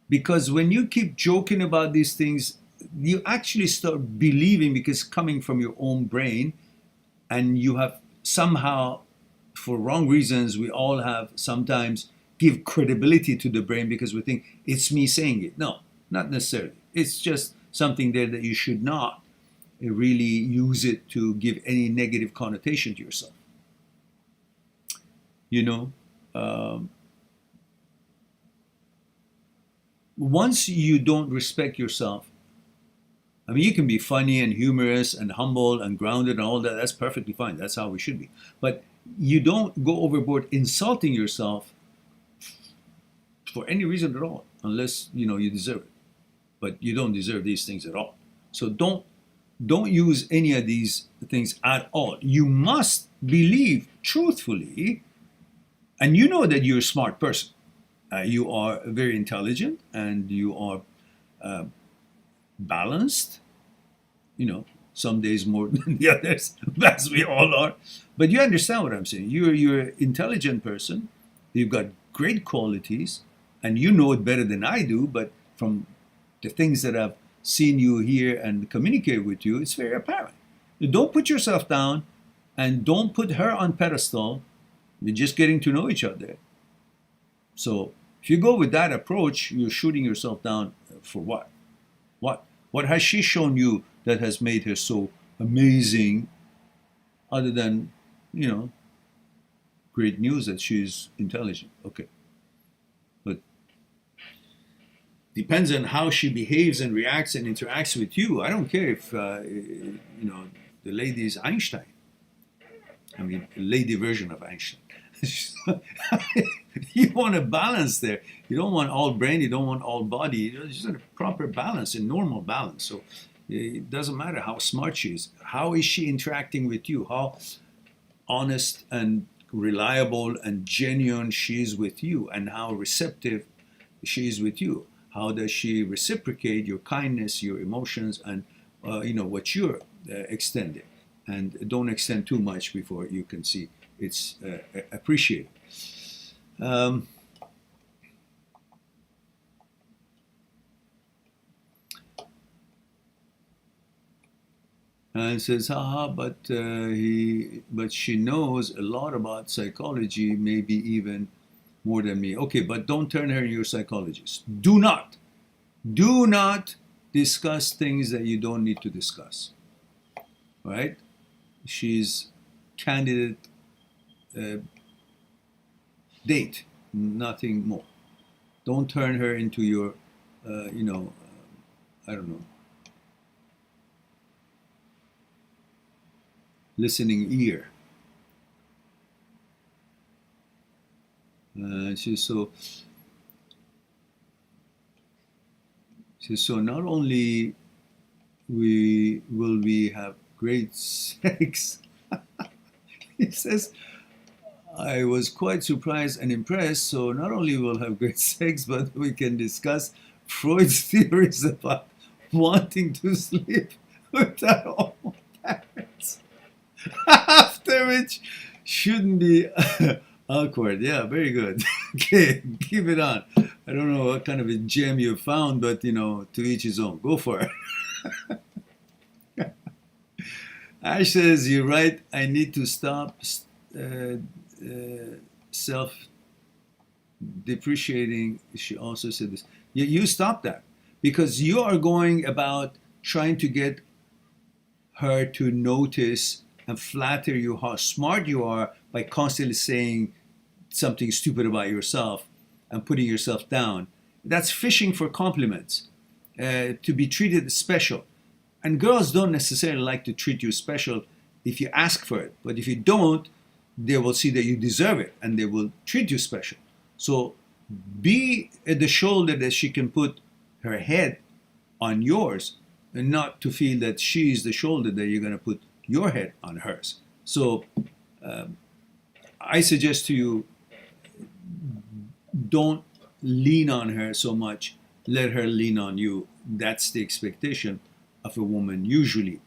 Because when you keep joking about these things, you actually start believing because coming from your own brain, and you have somehow, for wrong reasons, we all have sometimes give credibility to the brain because we think it's me saying it. No, not necessarily. It's just something there that you should not really use it to give any negative connotation to yourself. You know, um, once you don't respect yourself, I mean, you can be funny and humorous and humble and grounded and all that. That's perfectly fine. That's how we should be. But you don't go overboard insulting yourself for any reason at all, unless you deserve it. But you don't deserve these things at all. So don't use any of these things at all. You must believe truthfully, and you know that you're a smart person. You are very intelligent and you are uh, balanced. Some days more than the others, as we all are. But you understand what I'm saying. You're an intelligent person. You've got great qualities, and you know it better than I do. But from the things that I've seen you hear and communicate with you, it's very apparent. Don't put yourself down, and don't put her on pedestal. You're just getting to know each other. So if you go with that approach, you're shooting yourself down for what? What has she shown you that has made her so amazing, other than, great news that she's intelligent? Okay. But depends on how she behaves and reacts and interacts with you. I don't care if, the lady is Einstein. I mean, a lady version of Einstein. You want a balance there. You don't want all brain, you don't want all body. You just want a proper balance, a normal balance. So it doesn't matter how smart she is. How is she interacting with you? How honest and reliable and genuine she is with you, and how receptive she is with you. How does she reciprocate your kindness, your emotions, and what you're extending. And don't extend too much before you can see it's appreciated. Um, and says, haha, but she knows a lot about psychology, maybe even more than me. Okay, but don't turn her into your psychologist. Do not discuss things that you don't need to discuss. Right? She's candidate date, nothing more. Don't turn her into your, I don't know, listening ear. She's so not only will we have great sex, he says, I was quite surprised and impressed. So not only we'll have great sex, but we can discuss Freud's theories about wanting to sleep with our own parents. After which shouldn't be awkward. Yeah, very good. Okay, keep it on. I don't know what kind of a gem you found, but to each his own. Go for it. Ash says, you're right. I need to stop self-depreciating. She also said this. You stop that, because you are going about trying to get her to notice and flatter you how smart you are by constantly saying something stupid about yourself and putting yourself down. That's fishing for compliments, to be treated special. And girls don't necessarily like to treat you special if you ask for it. But if you don't, they will see that you deserve it and they will treat you special. So be at the shoulder that she can put her head on yours, and not to feel that she's the shoulder that you're going to put your head on hers. So I suggest to you, don't lean on her so much, let her lean on you. That's the expectation of a woman usually.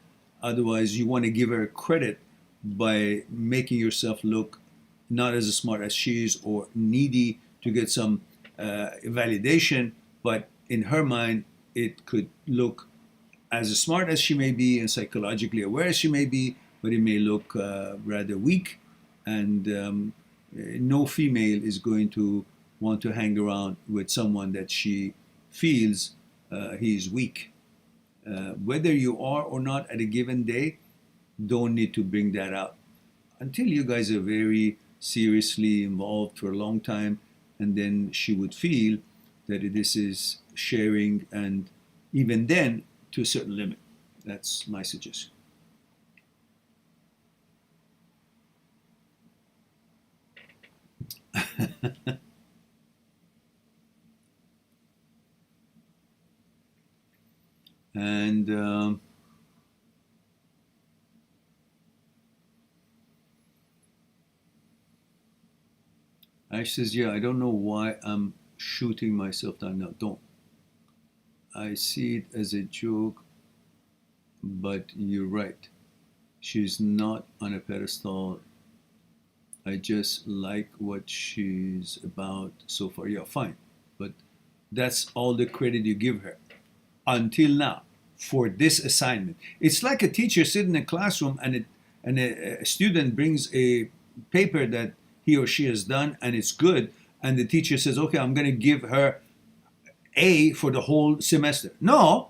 Otherwise, you want to give her credit by making yourself look not as smart as she is, or needy to get some validation, but in her mind it could look as smart as she may be and psychologically aware as she may be, but it may look rather weak. And no female is going to want to hang around with someone that she feels he is weak. Whether you are or not at a given day, don't need to bring that up until you guys are very seriously involved for a long time, and then she would feel that this is sharing, and even then to a certain limit. That's my suggestion. And Ash says, yeah, I don't know why I'm shooting myself down. No, don't. I see it as a joke, but you're right. She's not on a pedestal. I just like what she's about so far. Yeah, fine. But that's all the credit you give her until now for this assignment. It's like a teacher sitting in a classroom and a student brings a paper that he or she has done and it's good, and the teacher says, okay, I'm going to give her A for the whole semester. No,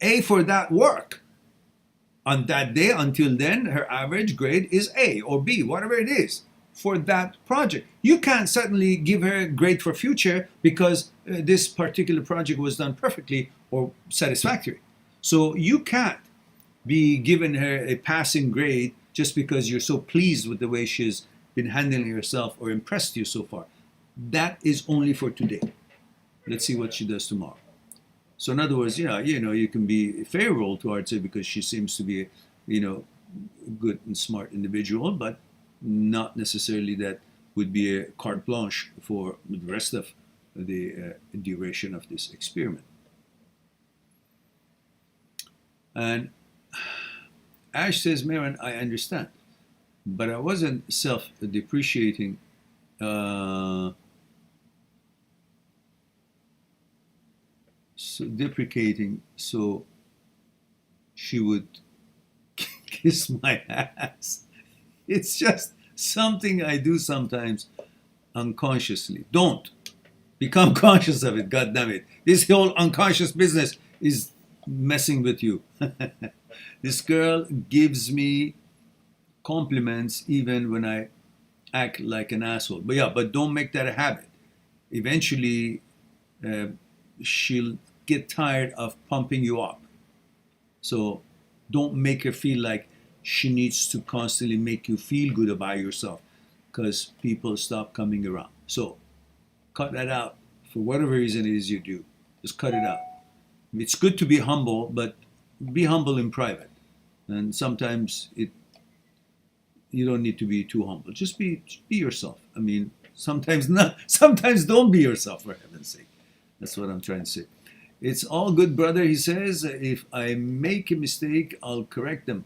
A for that work. On that day, until then, her average grade is A or B, whatever it is, for that project. You can't suddenly give her a grade for future because this particular project was done perfectly or satisfactory. So you can't be giving her a passing grade just because you're so pleased with the way she's been handling herself or impressed you so far. That is only for today. Let's see what she does tomorrow. So in other words, yeah, you can be favorable towards her because she seems to be a, good and smart individual, but not necessarily that would be a carte blanche for the rest of the duration of this experiment. And Ash says, Marin, I understand, but I wasn't self-depreciating. So deprecating, so she would kiss my ass. It's just something I do sometimes unconsciously. Don't become conscious of it, God damn it. This whole unconscious business is messing with you. This girl gives me compliments even when I act like an asshole. But yeah, but don't make that a habit. Eventually, she'll get tired of pumping you up. So don't make her feel like she needs to constantly make you feel good about yourself, because people stop coming around. So cut that out for whatever reason it is you do. Just cut it out. It's good to be humble, but be humble in private. And sometimes you don't need to be too humble. Just be yourself. I mean, sometimes not. Sometimes don't be yourself, for heaven's sake. That's what I'm trying to say. It's all good, brother, he says. If I make a mistake, I'll correct them.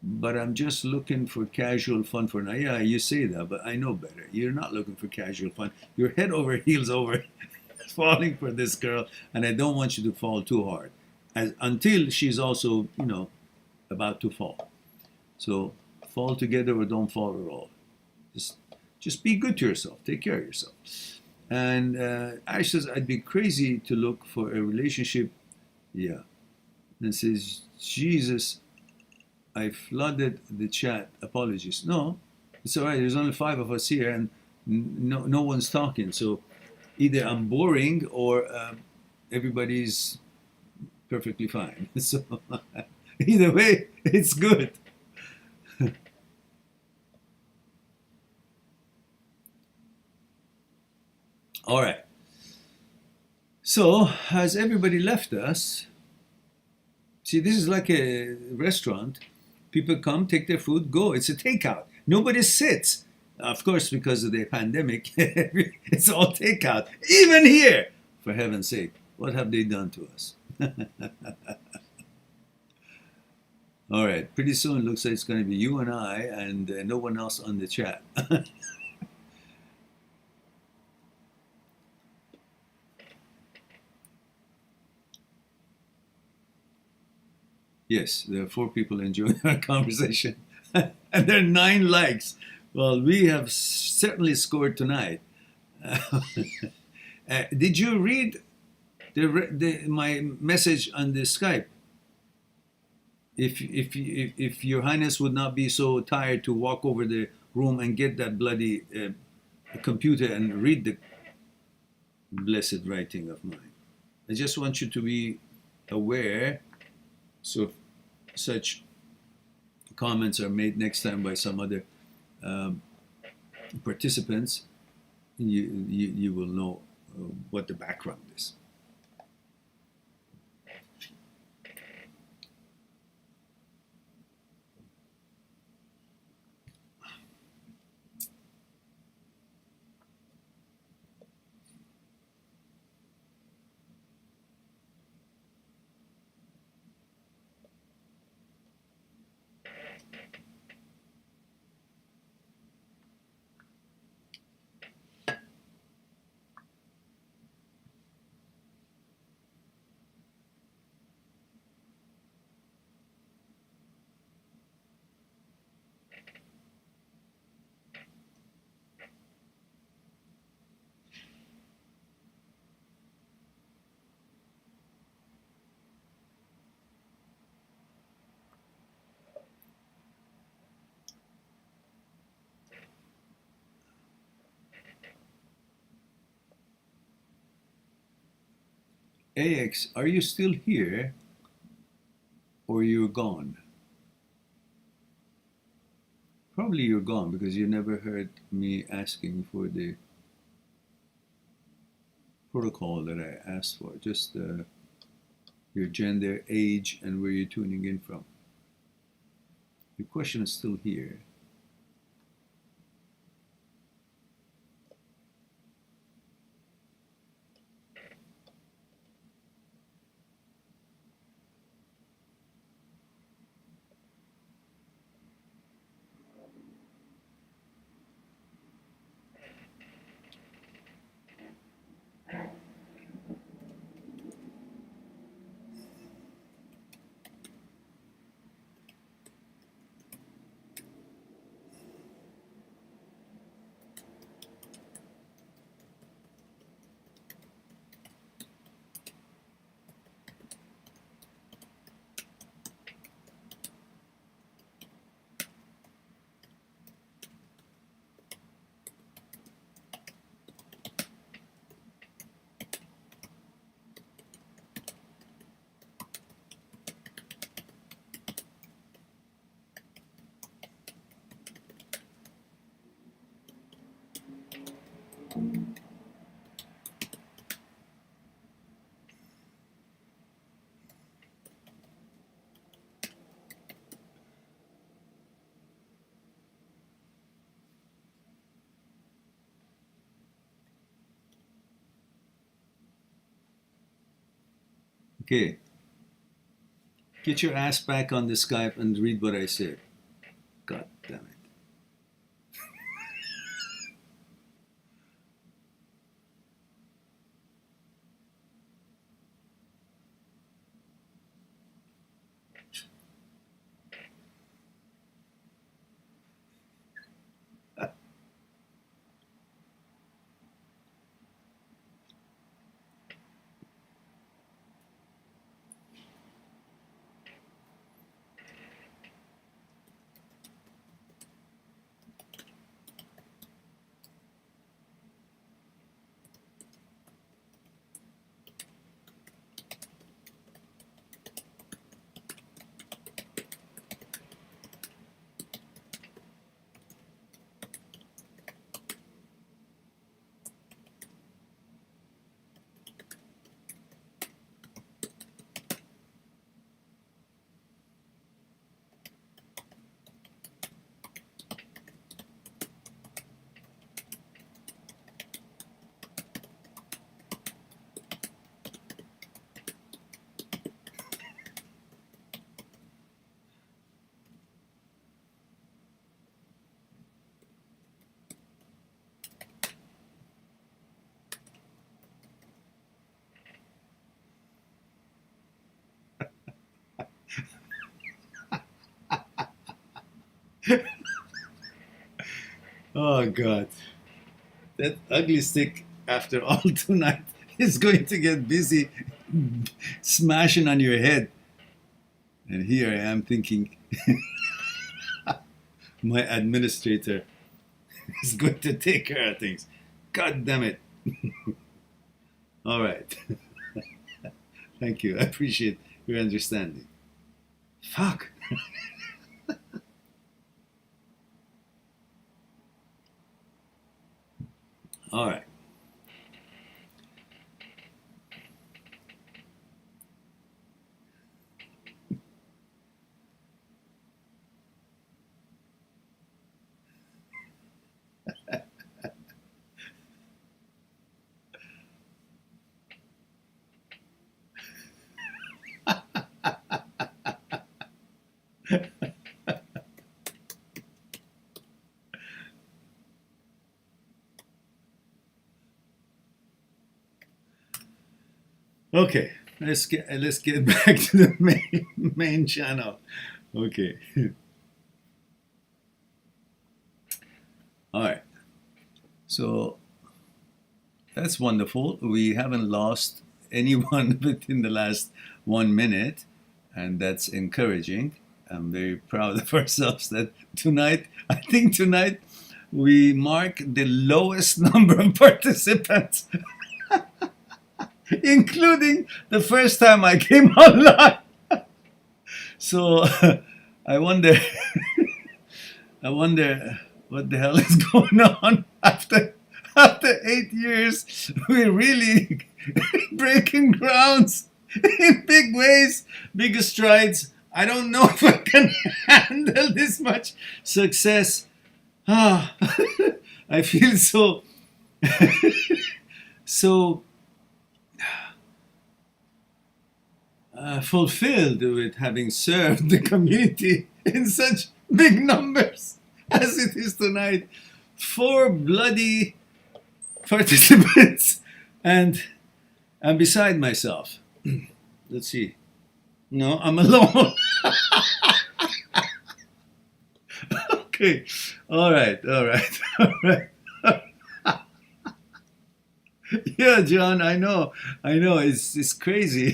But I'm just looking for casual fun for now. Yeah, you say that, but I know better. You're not looking for casual fun. You're head over heels over falling for this girl, and I don't want you to fall too hard. Until she's also, about to fall. So fall together or don't fall at all. Just be good to yourself. Take care of yourself. And Ash says, I'd be crazy to look for a relationship. Yeah. And says, Jesus, I flooded the chat. Apologies. No, it's all right. There's only 5 of us here, and no one's talking. So either I'm boring or everybody's perfectly fine. So Either way, it's good. All right. So, has everybody left us? See, this is like a restaurant. People come, take their food, go. It's a takeout. Nobody sits. Of course, because of the pandemic, it's all takeout. Even here, for heaven's sake, what have they done to us? All right, pretty soon it looks like it's going to be you and I and no one else on the chat. Yes, there are 4 people enjoying our conversation, and there are 9 likes. Well, we have certainly scored tonight. Did you read my message on the Skype? If Your Highness would not be so tired to walk over the room and get that bloody computer and read the blessed writing of mine. I just want you to be aware, so if such comments are made next time by some other participants, you will know what the background is. AX, are you still here or you're gone? Probably you're gone because you never heard me asking for the protocol that I asked for. Just your gender, age, and where you're tuning in from. Your question is still here. Okay. Get your ass back on the Skype and read what I said. God damn it. Oh God, that ugly stick after all tonight is going to get busy smashing on your head. And here I am thinking my administrator is going to take care of things. God damn it. All right. Thank you. I appreciate your understanding. Fuck. All right. Okay. Let's get back to the main channel. Okay. All right. So that's wonderful. We haven't lost anyone within the last 1 minute, and that's encouraging. I'm very proud of ourselves that tonight, I think tonight, we mark the lowest number of participants, including the first time I came online. So I wonder, I wonder what the hell is going on after 8 years. We're really breaking grounds in big ways, big strides. I don't know if I can handle this much success. Ah, I feel so fulfilled with having served the community in such big numbers as it is tonight. 4 bloody participants, and I'm beside myself. Let's see. No, I'm alone. Okay. All right. All right. All right. Yeah, John, I know. I know. It's crazy.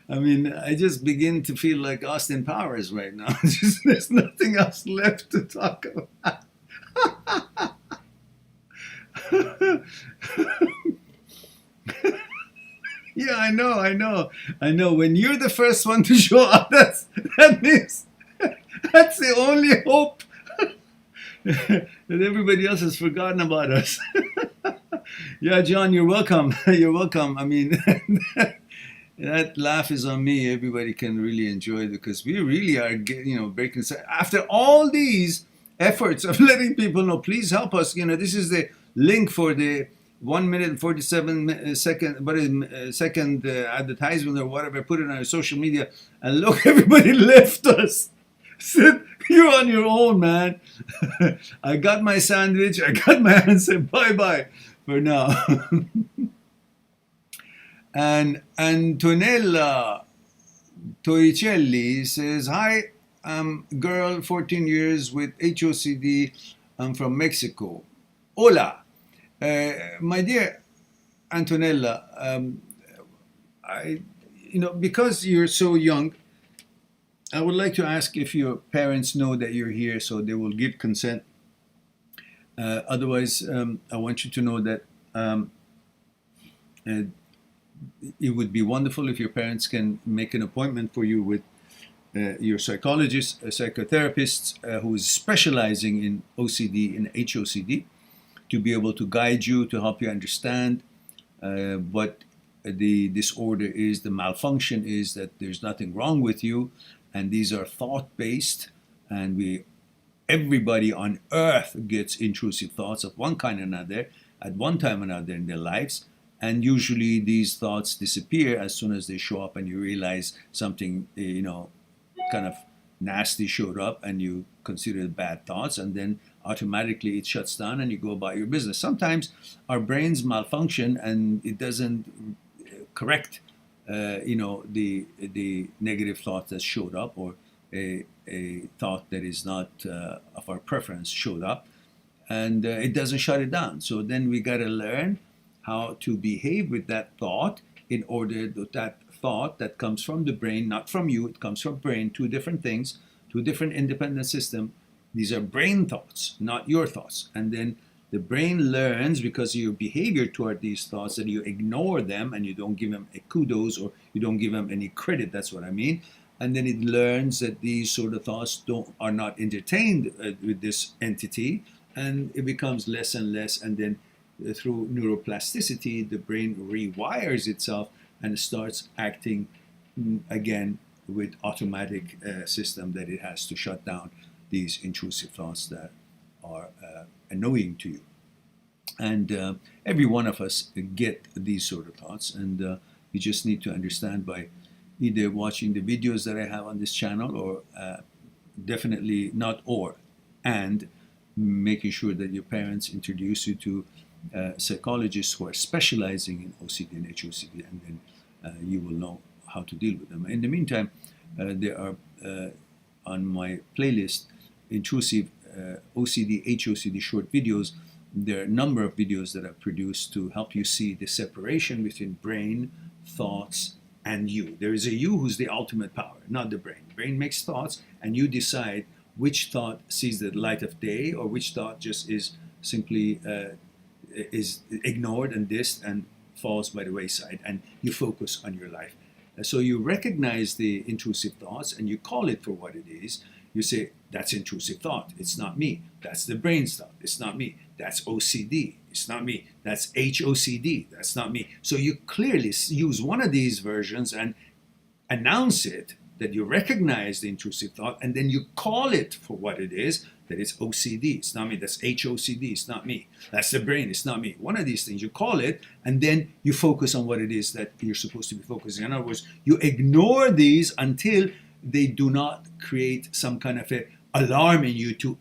I mean, I just begin to feel like Austin Powers right now. There's nothing else left to talk about. Yeah, I know, I know, I know. When you're the first one to show up, that means that's the only hope that everybody else has forgotten about us. Yeah, John, you're welcome. You're welcome. I mean, that laugh is on me. Everybody can really enjoy it because we really are, breaking. After all these efforts of letting people know, please help us. This is the link for the 1 minute and 47 second advertisement or whatever. Put it on our social media, and look, everybody left us. Said, you're on your own, man. I got my sandwich. I got my answer. Bye bye for now. And Antonella Toricelli says, hi, I'm girl, 14 years with HOCD. I'm from Mexico. Hola. My dear Antonella, because you're so young, I would like to ask if your parents know that you're here so they will give consent. Otherwise, I want you to know that it would be wonderful if your parents can make an appointment for you with your psychologist, a psychotherapist who is specializing in OCD and HOCD, to be able to guide you, to help you understand what the disorder is, the malfunction is, that there's nothing wrong with you, and these are thought-based, and everybody on earth gets intrusive thoughts of one kind or another at one time or another in their lives, and usually these thoughts disappear as soon as they show up and you realize something, kind of nasty showed up and you consider it bad thoughts, and then automatically it shuts down and you go about your business. Sometimes our brains malfunction and it doesn't correct the negative thoughts that showed up, or a thought that is not of our preference showed up, and it doesn't shut it down. So then we got to learn how to behave with that thought in order that that thought that comes from the brain, not from you, it comes from brain, two different things, two different independent systems. These are brain thoughts, not your thoughts. And then the brain learns, because of your behavior toward these thoughts, that you ignore them and you don't give them a kudos, or you don't give them any credit. That's what I mean. And then it learns that these sort of thoughts are not entertained with this entity, and it becomes less and less. And then through neuroplasticity, the brain rewires itself and starts acting again with automatic system that it has to shut down these intrusive thoughts that are annoying to you. And every one of us get these sort of thoughts, and you just need to understand by either watching the videos that I have on this channel, or definitely not or, and making sure that your parents introduce you to psychologists who are specializing in OCD and HOCD, and then you will know how to deal with them. In the meantime, there are on my playlist Intrusive OCD, HOCD short videos. There are a number of videos that I've produced to help you see the separation between brain, thoughts, and you. There is a you who's the ultimate power, not the brain. The brain makes thoughts, and you decide which thought sees the light of day, or which thought just is simply is ignored and dissed and falls by the wayside, and you focus on your life. So you recognize the intrusive thoughts and you call it for what it is. You say, that's intrusive thought, it's not me. That's the brain's thought, it's not me. That's OCD, it's not me. That's HOCD, that's not me. So you clearly use one of these versions and announce it, that you recognize the intrusive thought, and then you call it for what it is, that it's OCD, it's not me. That's HOCD, it's not me. That's the brain, it's not me. One of these things, you call it, and then you focus on what it is that you're supposed to be focusing on. In other words, you ignore these until they do not create some kind of a alarm in you to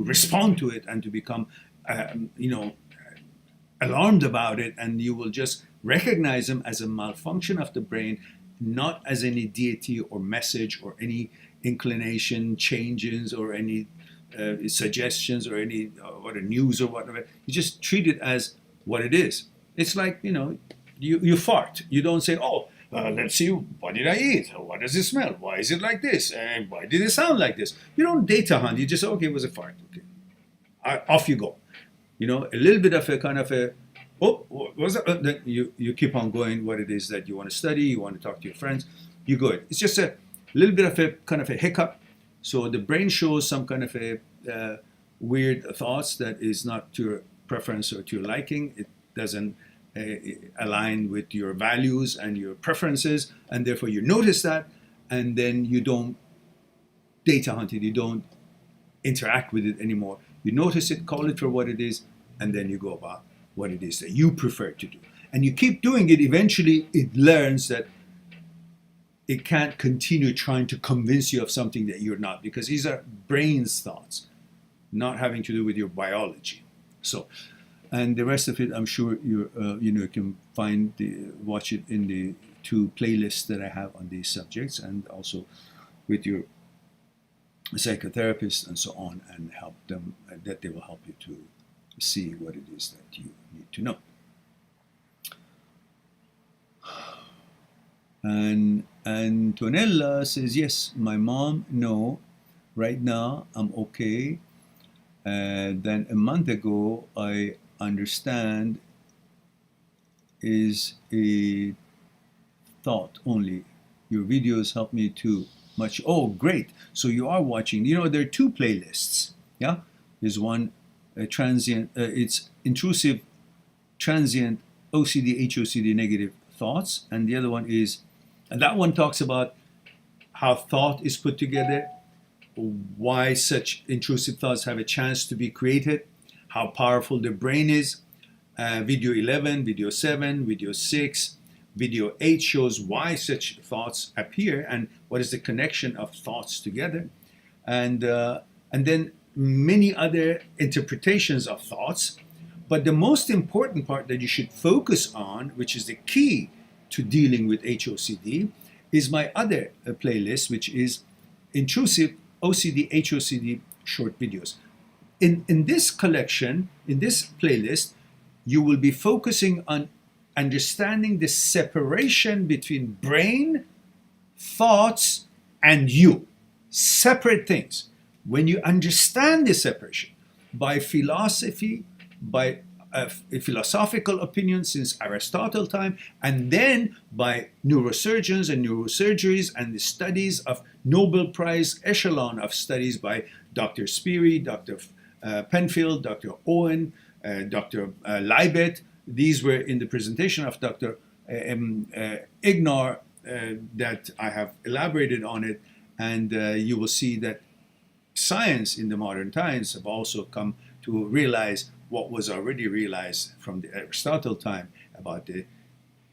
respond to it and to become, alarmed about it, and you will just recognize them as a malfunction of the brain, not as any deity or message or any inclination changes or any suggestions or any news or whatever. You just treat it as what it is. It's like, you fart. You don't say, let's see, what did I eat? What does it smell? Why is it like this? And why did it sound like this? You don't data hunt. You just say, okay, it was a fart. Okay, off you go. A little bit of a kind of a, what was that? Then you keep on going what it is that you want to study, you want to talk to your friends, you go. It's just a little bit of a kind of a hiccup. So the brain shows some kind of a weird thoughts that is not to your preference or to your liking. It doesn't align with your values and your preferences, and therefore you notice that, and then you don't data hunt it, you don't interact with it anymore. You notice it, call it for what it is, and then you go about what it is that you prefer to do. And you keep doing it, eventually it learns that it can't continue trying to convince you of something that you're not, because these are brain's thoughts, not having to do with your biology. So, and the rest of it, I'm sure you can watch it in the two playlists that I have on these subjects, and also with your psychotherapist and so on, and help them, that they will help you to see what it is that you need to know. And Antonella says, yes, my mom, no, right now I'm okay. Then a month ago, I understand is a thought only. Your videos help me too much. Oh, great. So you are watching. There are two playlists. Yeah, there's one transient, it's intrusive, transient, OCD, HOCD, negative thoughts, and the other one is, and that one talks about how thought is put together, why such intrusive thoughts have a chance to be created, how powerful the brain is. Video 11, video 7, video 6, video 8 shows why such thoughts appear and what is the connection of thoughts together, and then many other interpretations of thoughts. But the most important part that you should focus on, which is the key to dealing with HOCD, is my other playlist, which is Intrusive OCD, HOCD short videos. In this collection, in this playlist, you will be focusing on understanding the separation between brain, thoughts, and you. Separate things. When you understand this separation by philosophy, by philosophical opinion since Aristotle time, and then by neurosurgeons and neurosurgeries and the studies of Nobel Prize echelon of studies by Dr. Speary, Dr. Penfield, Dr. Owen, Dr. Leibet. These were in the presentation of Dr. Ignor that I have elaborated on it, and you will see that science in the modern times have also come to realize what was already realized from the Aristotle time about the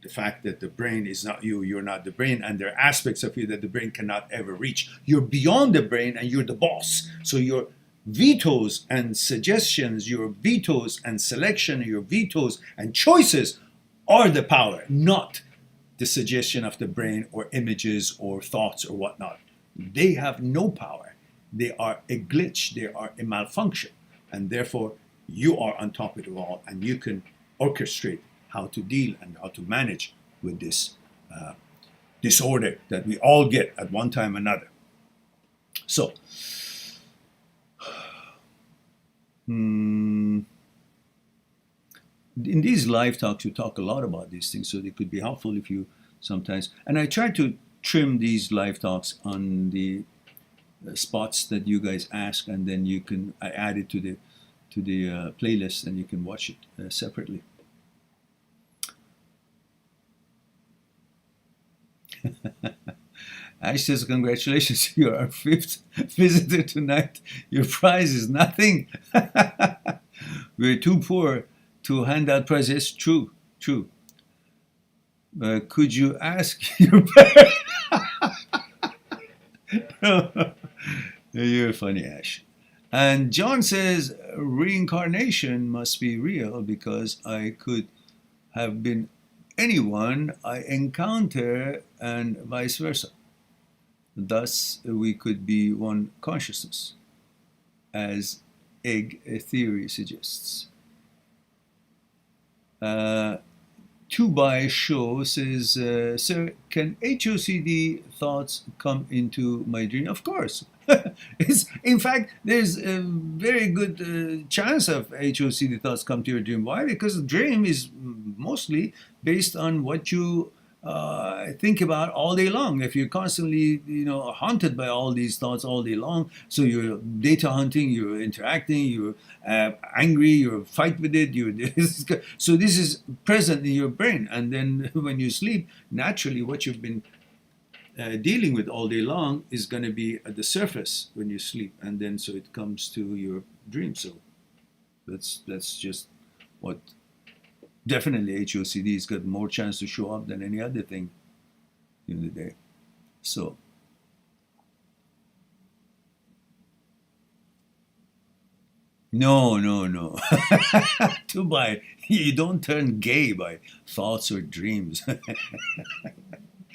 fact that the brain is not you, you're not the brain, and there are aspects of you that the brain cannot ever reach. You're beyond the brain and you're the boss. So your vetoes and suggestions, your vetoes and selection, your vetoes and choices are the power, not the suggestion of the brain or images or thoughts or whatnot. They have no power. They are a glitch, they are a malfunction, and therefore you are on top of it all, and you can orchestrate how to deal and how to manage with this disorder that we all get at one time or another. So, in these live talks, you talk a lot about these things, so they could be helpful if you sometimes. And I try to trim these live talks on the spots that you guys ask, and then you can add it to the playlist, and you can watch it separately. Ash says, congratulations, you're our 5th visitor tonight. Your prize is nothing. We're too poor to hand out prizes. True. Could you ask your parents? You're funny, Ash. And John says, reincarnation must be real because I could have been anyone I encounter and vice versa. Thus, we could be one consciousness, as egg theory suggests. Tubai Show says, sir, can HOCD thoughts come into my dream? Of course. In fact, there's a very good chance of HOCD thoughts come to your dream. Why? Because the dream is mostly based on what you think about all day long. If you're constantly, haunted by all these thoughts all day long, so you're data hunting, you're interacting, you're angry, you fight with it. So this is present in your brain, and then when you sleep, naturally, what you've been dealing with all day long is going to be at the surface when you sleep, and then so it comes to your dream. So that's just what. Definitely HOCD has got more chance to show up than any other thing in the day. So, no. Too bad. You don't turn gay by thoughts or dreams.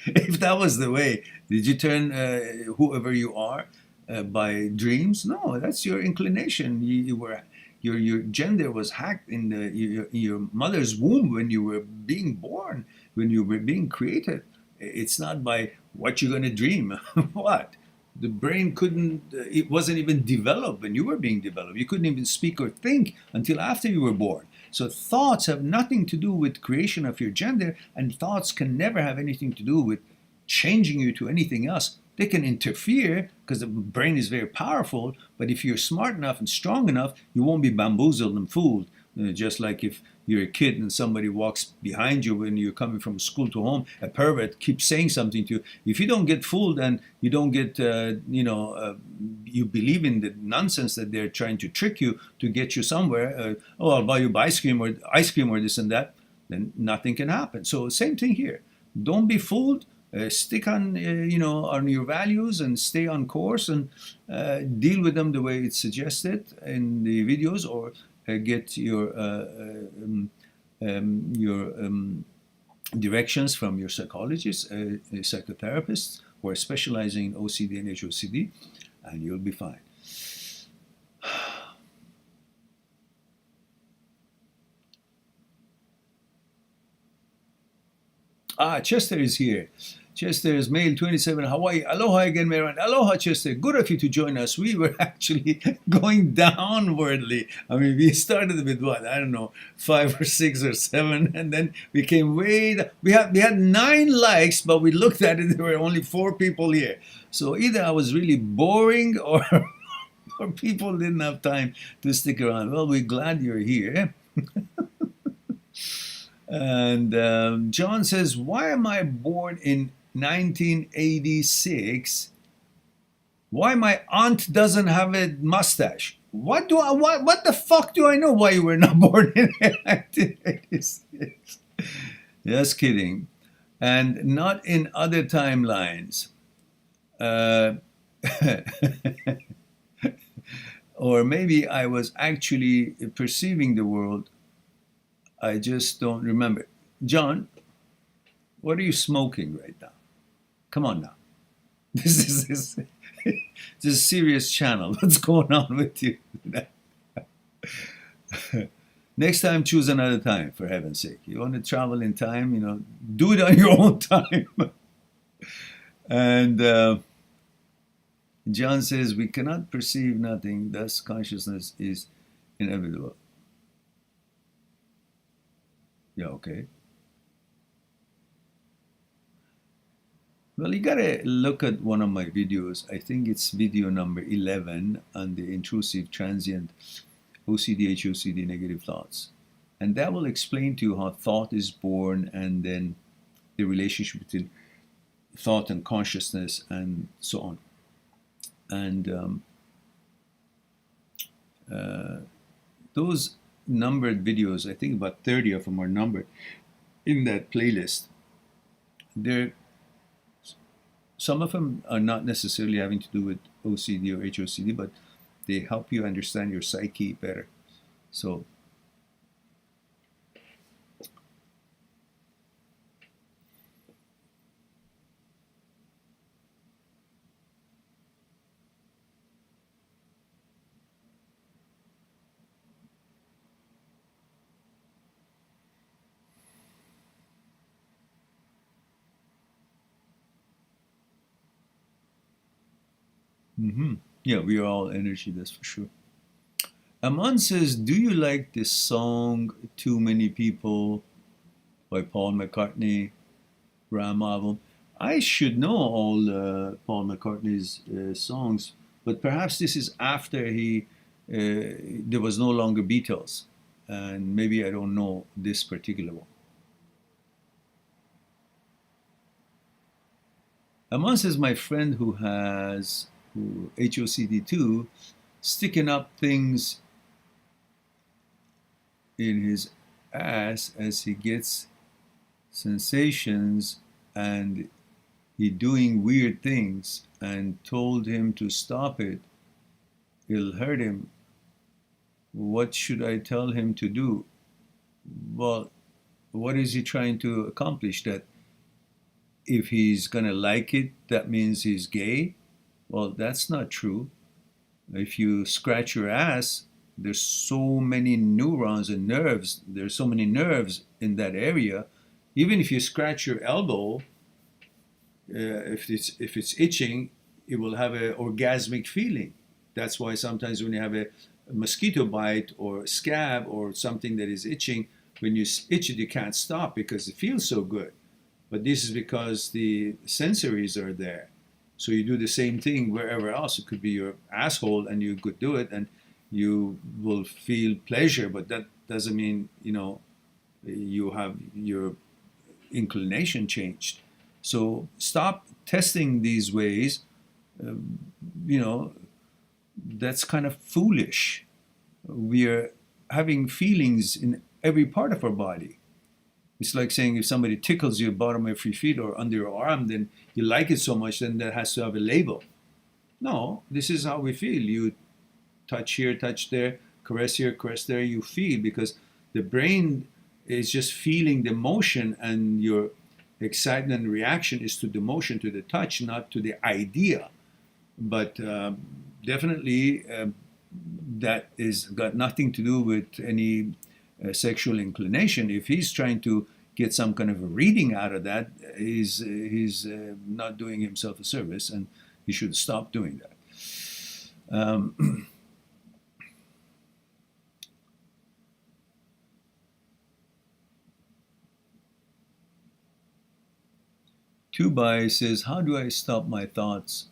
If that was the way, did you turn whoever you are by dreams? No, that's your inclination. You were. Your gender was hacked in your mother's womb when you were being born, when you were being created. It's not by what you're going to dream. What? The brain it wasn't even developed when you were being developed. You couldn't even speak or think until after you were born. So thoughts have nothing to do with creation of your gender, and thoughts can never have anything to do with changing you to anything else. They can interfere because the brain is very powerful, but if you're smart enough and strong enough, you won't be bamboozled and fooled. Just like if you're a kid and somebody walks behind you when you're coming from school to home, a pervert keeps saying something to you. If you don't get fooled and you don't get, you believe in the nonsense that they're trying to trick you to get you somewhere, I'll buy you ice cream or this and that, then nothing can happen. So same thing here. Don't be fooled. Stick on, on your values and stay on course and deal with them the way it's suggested in the videos, or get your directions from your psychologists, psychotherapists, who are specializing in OCD and HOCD, and you'll be fine. Chester is here. Chester is male, 27, Hawaii. Aloha again, Maryland. Aloha, Chester. Good of you to join us. We were actually going downwardly. I mean, we started with what? I don't know, 5 or 6 or 7, and then we came way down. We had 9 likes, but we looked at it, there were only 4 people here. So either I was really boring or, or people didn't have time to stick around. Well, we're glad you're here. And John says, why am I born in 1986? Why my aunt doesn't have a mustache? What the fuck do I know why you were not born in 1986? Just kidding. And not in other timelines. Or maybe I was actually perceiving the world. I just don't remember. John, what are you smoking right now? Come on now. This is a serious channel. What's going on with you? Next time, choose another time, for heaven's sake. You want to travel in time, do it on your own time. And John says, we cannot perceive nothing, thus consciousness is inevitable. Yeah, okay. Well, you gotta look at one of my videos. I think it's video number 11 on the intrusive, transient, OCD, HOCD, negative thoughts. And that will explain to you how thought is born and then the relationship between thought and consciousness and so on. And those numbered videos, I think about 30 of them are numbered in that playlist. Some of them are not necessarily having to do with OCD or HOCD, but they help you understand your psyche better. So yeah, we are all energy, that's for sure. Aman says, do you like this song, Too Many People, by Paul McCartney, Ram album? I should know all Paul McCartney's songs, but perhaps this is after there was no longer Beatles, and maybe I don't know this particular one. Aman says, my friend who has HOCD too, sticking up things in his ass as he gets sensations, and he doing weird things, and told him to stop it. It'll hurt him. What should I tell him to do? Well, what is he trying to accomplish? That if he's gonna like it, that means he's gay? Well, that's not true. If you scratch your ass, there's so many neurons and nerves. There's so many nerves in that area. Even if you scratch your elbow, if it's itching, it will have an orgasmic feeling. That's why sometimes when you have a mosquito bite or scab or something that is itching, when you itch it, you can't stop because it feels so good. But this is because the sensories are there. So you do the same thing wherever else. It could be your asshole, and you could do it, and you will feel pleasure, but that doesn't mean, you have your inclination changed. So stop testing these ways. That's kind of foolish. We are having feelings in every part of our body. It's like saying if somebody tickles your bottom of your feet or under your arm, then you like it so much, then that has to have a label. No, this is how we feel. You touch here, touch there, caress here, caress there, you feel, because the brain is just feeling the motion, and your excitement and reaction is to the motion, to the touch, not to the idea. But definitely that is got nothing to do with any sexual inclination. If he's trying to get some kind of a reading out of that, he's not doing himself a service, and he should stop doing that. Tubai says, how do I stop my thoughts?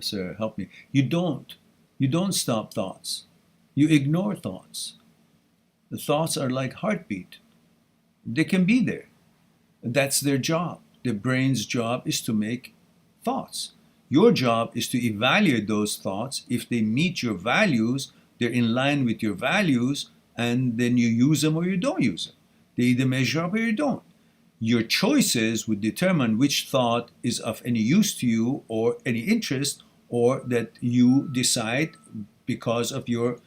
Sir, help me. You don't. You don't stop thoughts. You ignore thoughts. The thoughts are like heartbeat. They can be there. That's their job. The brain's job is to make thoughts. Your job is to evaluate those thoughts. If they meet your values, they're in line with your values, and then you use them or you don't use them. They either measure up or you don't. Your choices would determine which thought is of any use to you or any interest, or that you decide because of your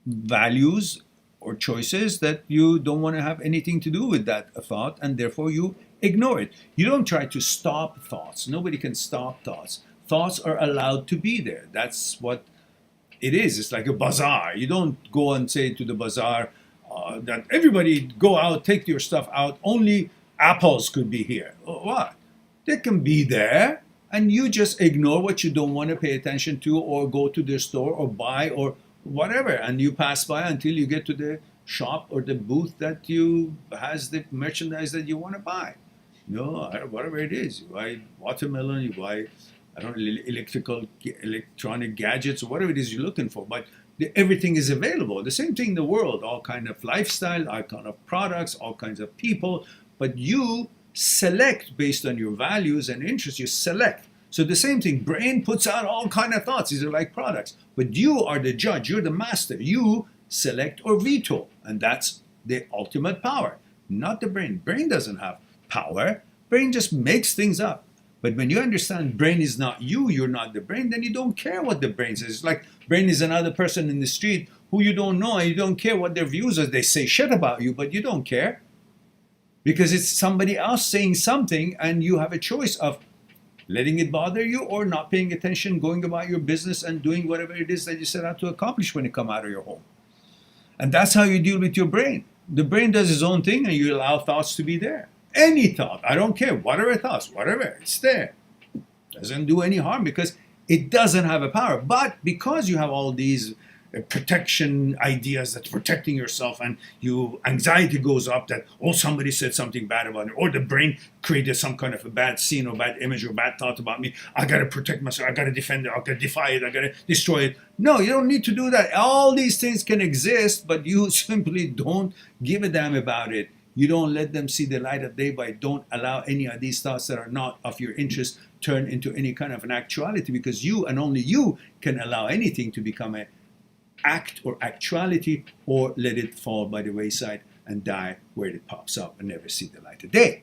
values or choices that you don't want to have anything to do with that thought, and therefore you ignore it. You don't try to stop thoughts. Nobody can stop thoughts. Thoughts are allowed to be there. That's what it is. It's like a bazaar. You don't go and say to the bazaar that everybody go out, take your stuff out, only apples could be here. What? They can be there, and you just ignore what you don't want to pay attention to, or go to the store or buy or whatever, and you pass by until you get to the shop or the booth that you has the merchandise that you want to buy. You know, whatever it is. You buy watermelon, you buy, I don't know, electronic gadgets, or whatever it is you're looking for. But everything is available. The same thing in the world, all kind of lifestyle, all kind of products, all kinds of people. But you select based on your values and interests. You select. So the same thing, brain puts out all kind of thoughts. These are like products. But you are the judge. You're the master. You select or veto. And that's the ultimate power, not the brain. Brain doesn't have power. Brain just makes things up. But when you understand brain is not you, you're not the brain, then you don't care what the brain says. It's like brain is another person in the street who you don't know, and you don't care what their views are. They say shit about you, but you don't care. Because it's somebody else saying something, and you have a choice of letting it bother you or not paying attention, going about your business and doing whatever it is that you set out to accomplish when you come out of your home. And that's how you deal with your brain. The brain does its own thing, and you allow thoughts to be there. Any thought, I don't care, whatever thoughts, whatever, it's there. Doesn't do any harm because it doesn't have a power. But because you have all these protection ideas that's protecting yourself, and anxiety goes up that, oh, somebody said something bad about it, or the brain created some kind of a bad scene or bad image or bad thought about me. I got to protect myself. I got to defend it. I got to defy it. I got to destroy it. No, you don't need to do that. All these things can exist, but you simply don't give a damn about it. You don't let them see the light of day by don't allow any of these thoughts that are not of your interest turn into any kind of an actuality, because you and only you can allow anything to become an act or actuality, or let it fall by the wayside and die where it pops up and never see the light of day.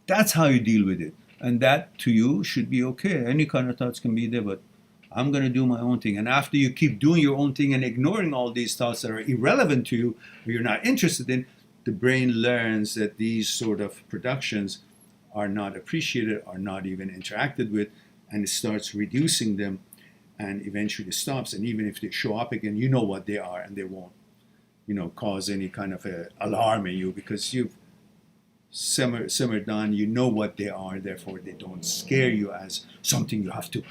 That's how you deal with it. And that to you should be okay. Any kind of thoughts can be there, but I'm going to do my own thing. And after you keep doing your own thing and ignoring all these thoughts that are irrelevant to you or you're not interested in, the brain learns that these sort of productions are not appreciated, are not even interacted with, and it starts reducing them, and eventually stops. And even if they show up again, you know what they are, and they won't, cause any kind of a alarm in you, because you've simmered down. You know what they are, therefore they don't scare you as something you have to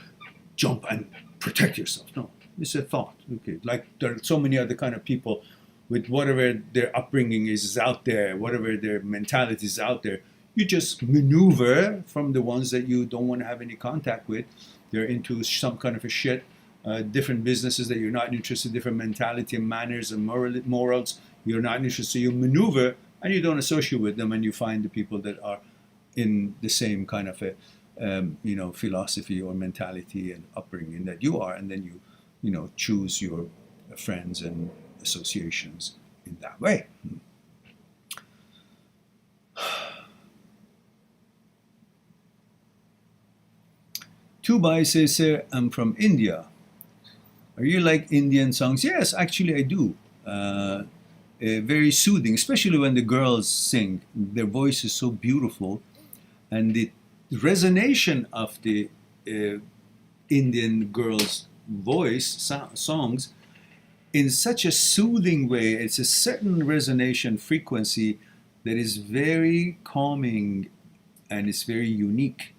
jump and protect yourself. No, it's a thought. Okay, like there are so many other kind of people with whatever their upbringing is out there, whatever their mentality is out there. You just maneuver from the ones that you don't want to have any contact with. They're into some kind of a shit, different businesses that you're not interested, different mentality and manners and morals you're not interested. So you maneuver and you don't associate with them, and you find the people that are in the same kind of a philosophy or mentality and upbringing that you are, and then you choose your friends and associations in that way. Tubai says, sir, I'm from India. Are you like Indian songs? Yes, actually I do. Very soothing, especially when the girls sing. Their voice is so beautiful. and the resonation of the uh, Indian girls' voice songs in such a soothing way. It's a certain resonation frequency that is very calming and it's very unique.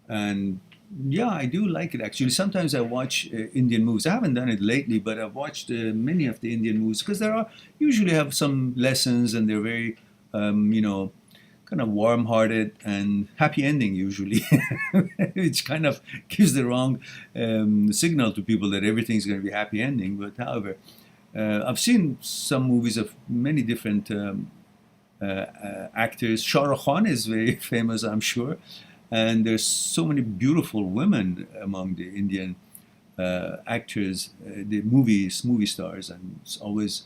And yeah, I do like it actually. Sometimes I watch Indian movies. I haven't done it lately, but I've watched many of the Indian movies because there are usually have some lessons and they're very, you know, kind of warm-hearted and happy ending usually, which kind of gives the wrong signal to people that everything's going to be happy ending. But however, I've seen some movies of many different actors. Shah Rukh Khan is very famous, I'm sure, and there's so many beautiful women among the Indian actors, the movie stars, and it's always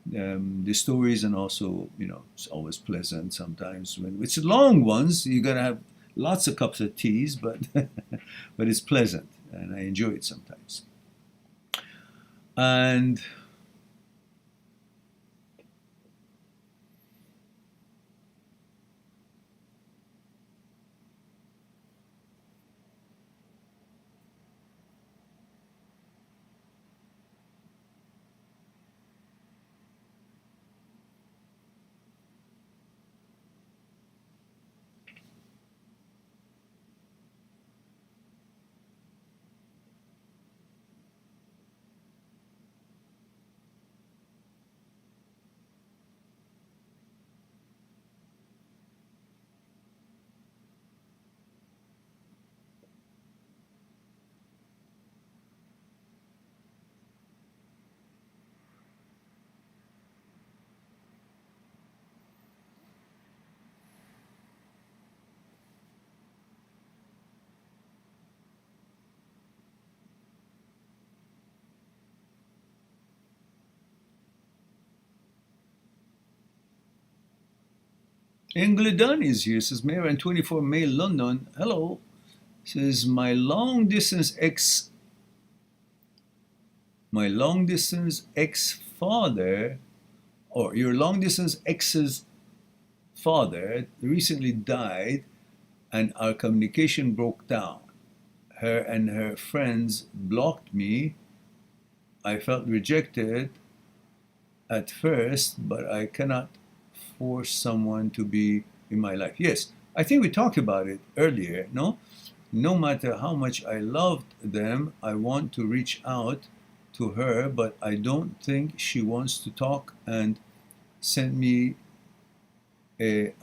the stories, and also it's always pleasant. Sometimes when it's long ones, you gotta have lots of cups of teas, but but it's pleasant, and I enjoy it sometimes. And Engledan is here. Says Mayor and 24 May London. Hello. Says my long distance ex father, or your long distance ex's father recently died, and our communication broke down. Her and her friends blocked me. I felt rejected at first, but I cannot force someone to be in my life. Yes, I think we talked about it earlier, no? No matter how much I loved them, I want to reach out to her, but I don't think she wants to talk and send me a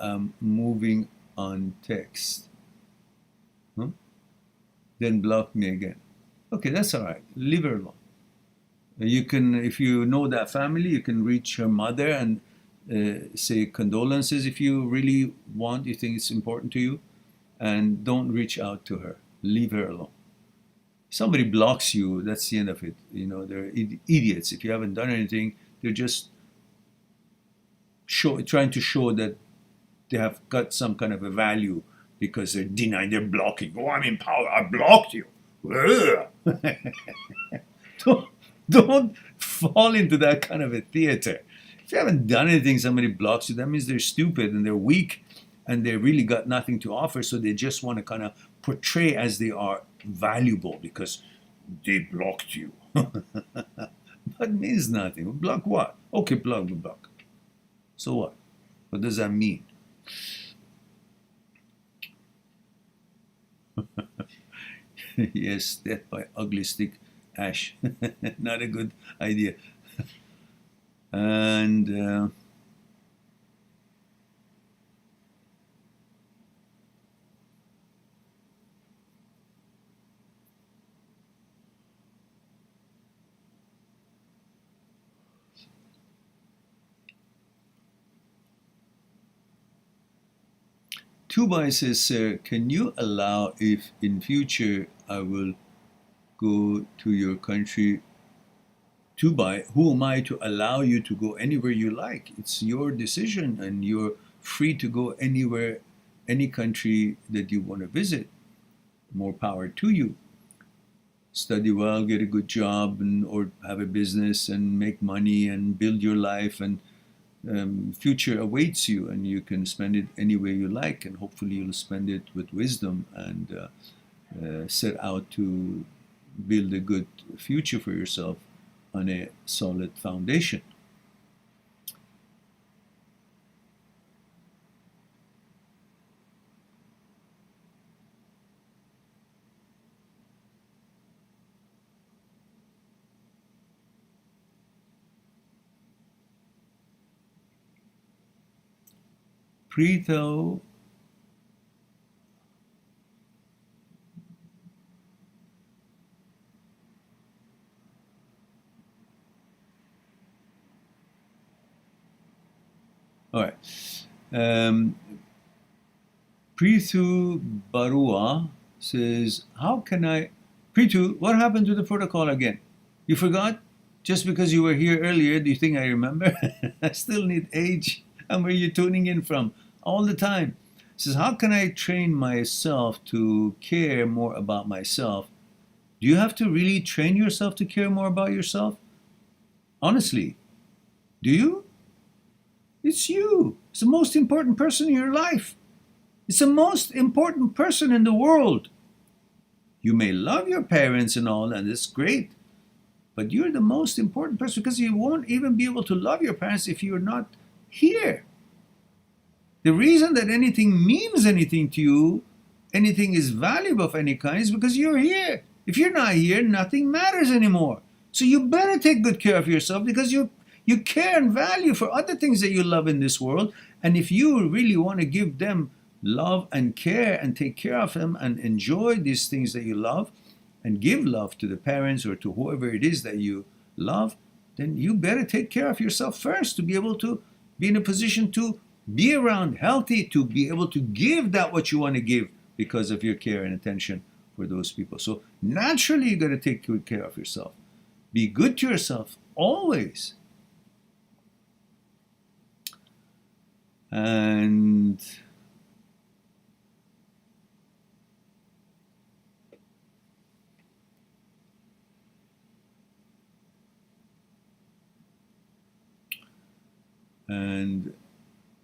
moving on text. Huh? Then block me again. Okay, that's all right. Leave her alone. You can, if you know that family, you can reach her mother and say condolences if you really want, you think it's important to you, and don't reach out to her. Leave her alone. Somebody blocks you, that's the end of it. They're idiots. If you haven't done anything, they're just trying to show that they have got some kind of a value because they're denying, they're blocking. Oh, I'm in power, I blocked you. don't, don't fall into that kind of a theater. If you haven't done anything, somebody blocks you, that means they're stupid and they're weak and they really got nothing to offer, so they just want to kind of portray as they are valuable because they blocked you. That means nothing. Block what? Okay, block. So what? What does that mean? Yes, death by ugly stick, ash. Not a good idea. And Tubai says, sir, can you allow if in future I will go to your country? Tubai, who am I to allow you to go anywhere you like? It's your decision and you're free to go anywhere, any country that you want to visit. More power to you. Study well, get a good job, or have a business and make money and build your life, and future awaits you, and you can spend it any way you like, and hopefully you'll spend it with wisdom and set out to build a good future for yourself on a solid foundation. Preto All right. Prithu Barua says, how can I... Prithu, what happened to the protocol again? You forgot? Just because you were here earlier, do you think I remember? I still need age. And where are you tuning in from? All the time. It says, how can I train myself to care more about myself? Do you have to really train yourself to care more about yourself? Honestly, do you? It's you. It's the most important person in your life. It's the most important person in the world. You may love your parents and all, and it's great, but you're the most important person, because you won't even be able to love your parents if you're not here. The reason that anything means anything to you, anything is valuable of any kind, is because you're here. If you're not here, nothing matters anymore. So you better take good care of yourself, because you care and value for other things that you love in this world. And if you really want to give them love and care and take care of them and enjoy these things that you love and give love to the parents or to whoever it is that you love, then you better take care of yourself first to be able to be in a position to be around healthy, to be able to give that what you want to give because of your care and attention for those people. So naturally, you got to take good care of yourself. Be good to yourself always. And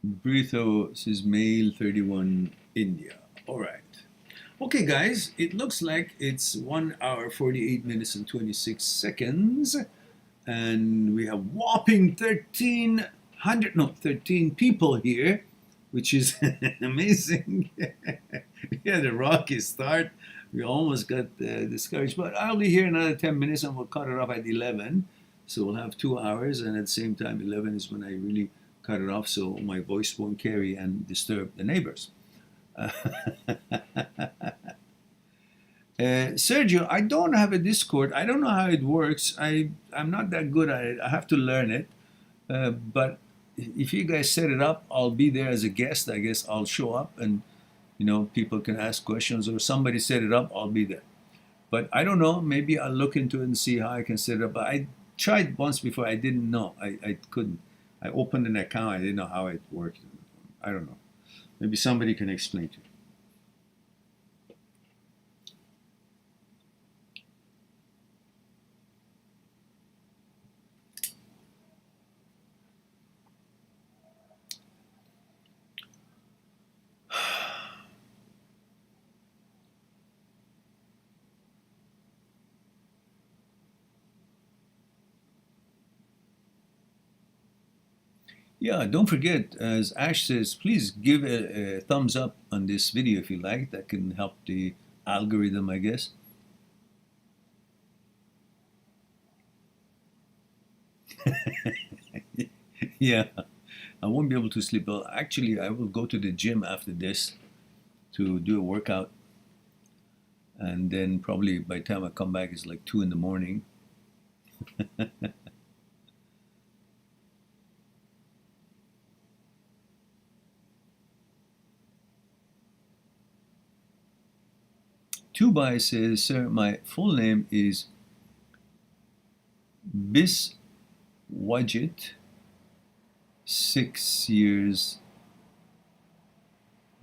Brito says male 31 India. All right. Okay, guys, it looks like it's 1 hour 48 minutes and 26 seconds, and we have whopping 13 people here, which is amazing. We had a rocky start. We almost got discouraged, but I'll be here another 10 minutes and we'll cut it off at 11. So we'll have 2 hours, and at the same time, 11 is when I really cut it off so my voice won't carry and disturb the neighbors. Sergio, I don't have a Discord. I don't know how it works. I'm not that good at it. I have to learn it. But if you guys set it up, I'll be there as a guest. I guess I'll show up and, people can ask questions, or somebody set it up, I'll be there. But I don't know. Maybe I'll look into it and see how I can set it up. But I tried once before. I didn't know. I couldn't. I opened an account. I didn't know how it worked. I don't know. Maybe somebody can explain to me. Yeah, don't forget, as Ash says, please give a thumbs up on this video if you like. That can help the algorithm, I guess. Yeah, I won't be able to sleep. Well, actually, I will go to the gym after this to do a workout. And then probably by the time I come back, it's like 2 in the morning. Tubai says, sir, my full name is Biswajit, 6 years.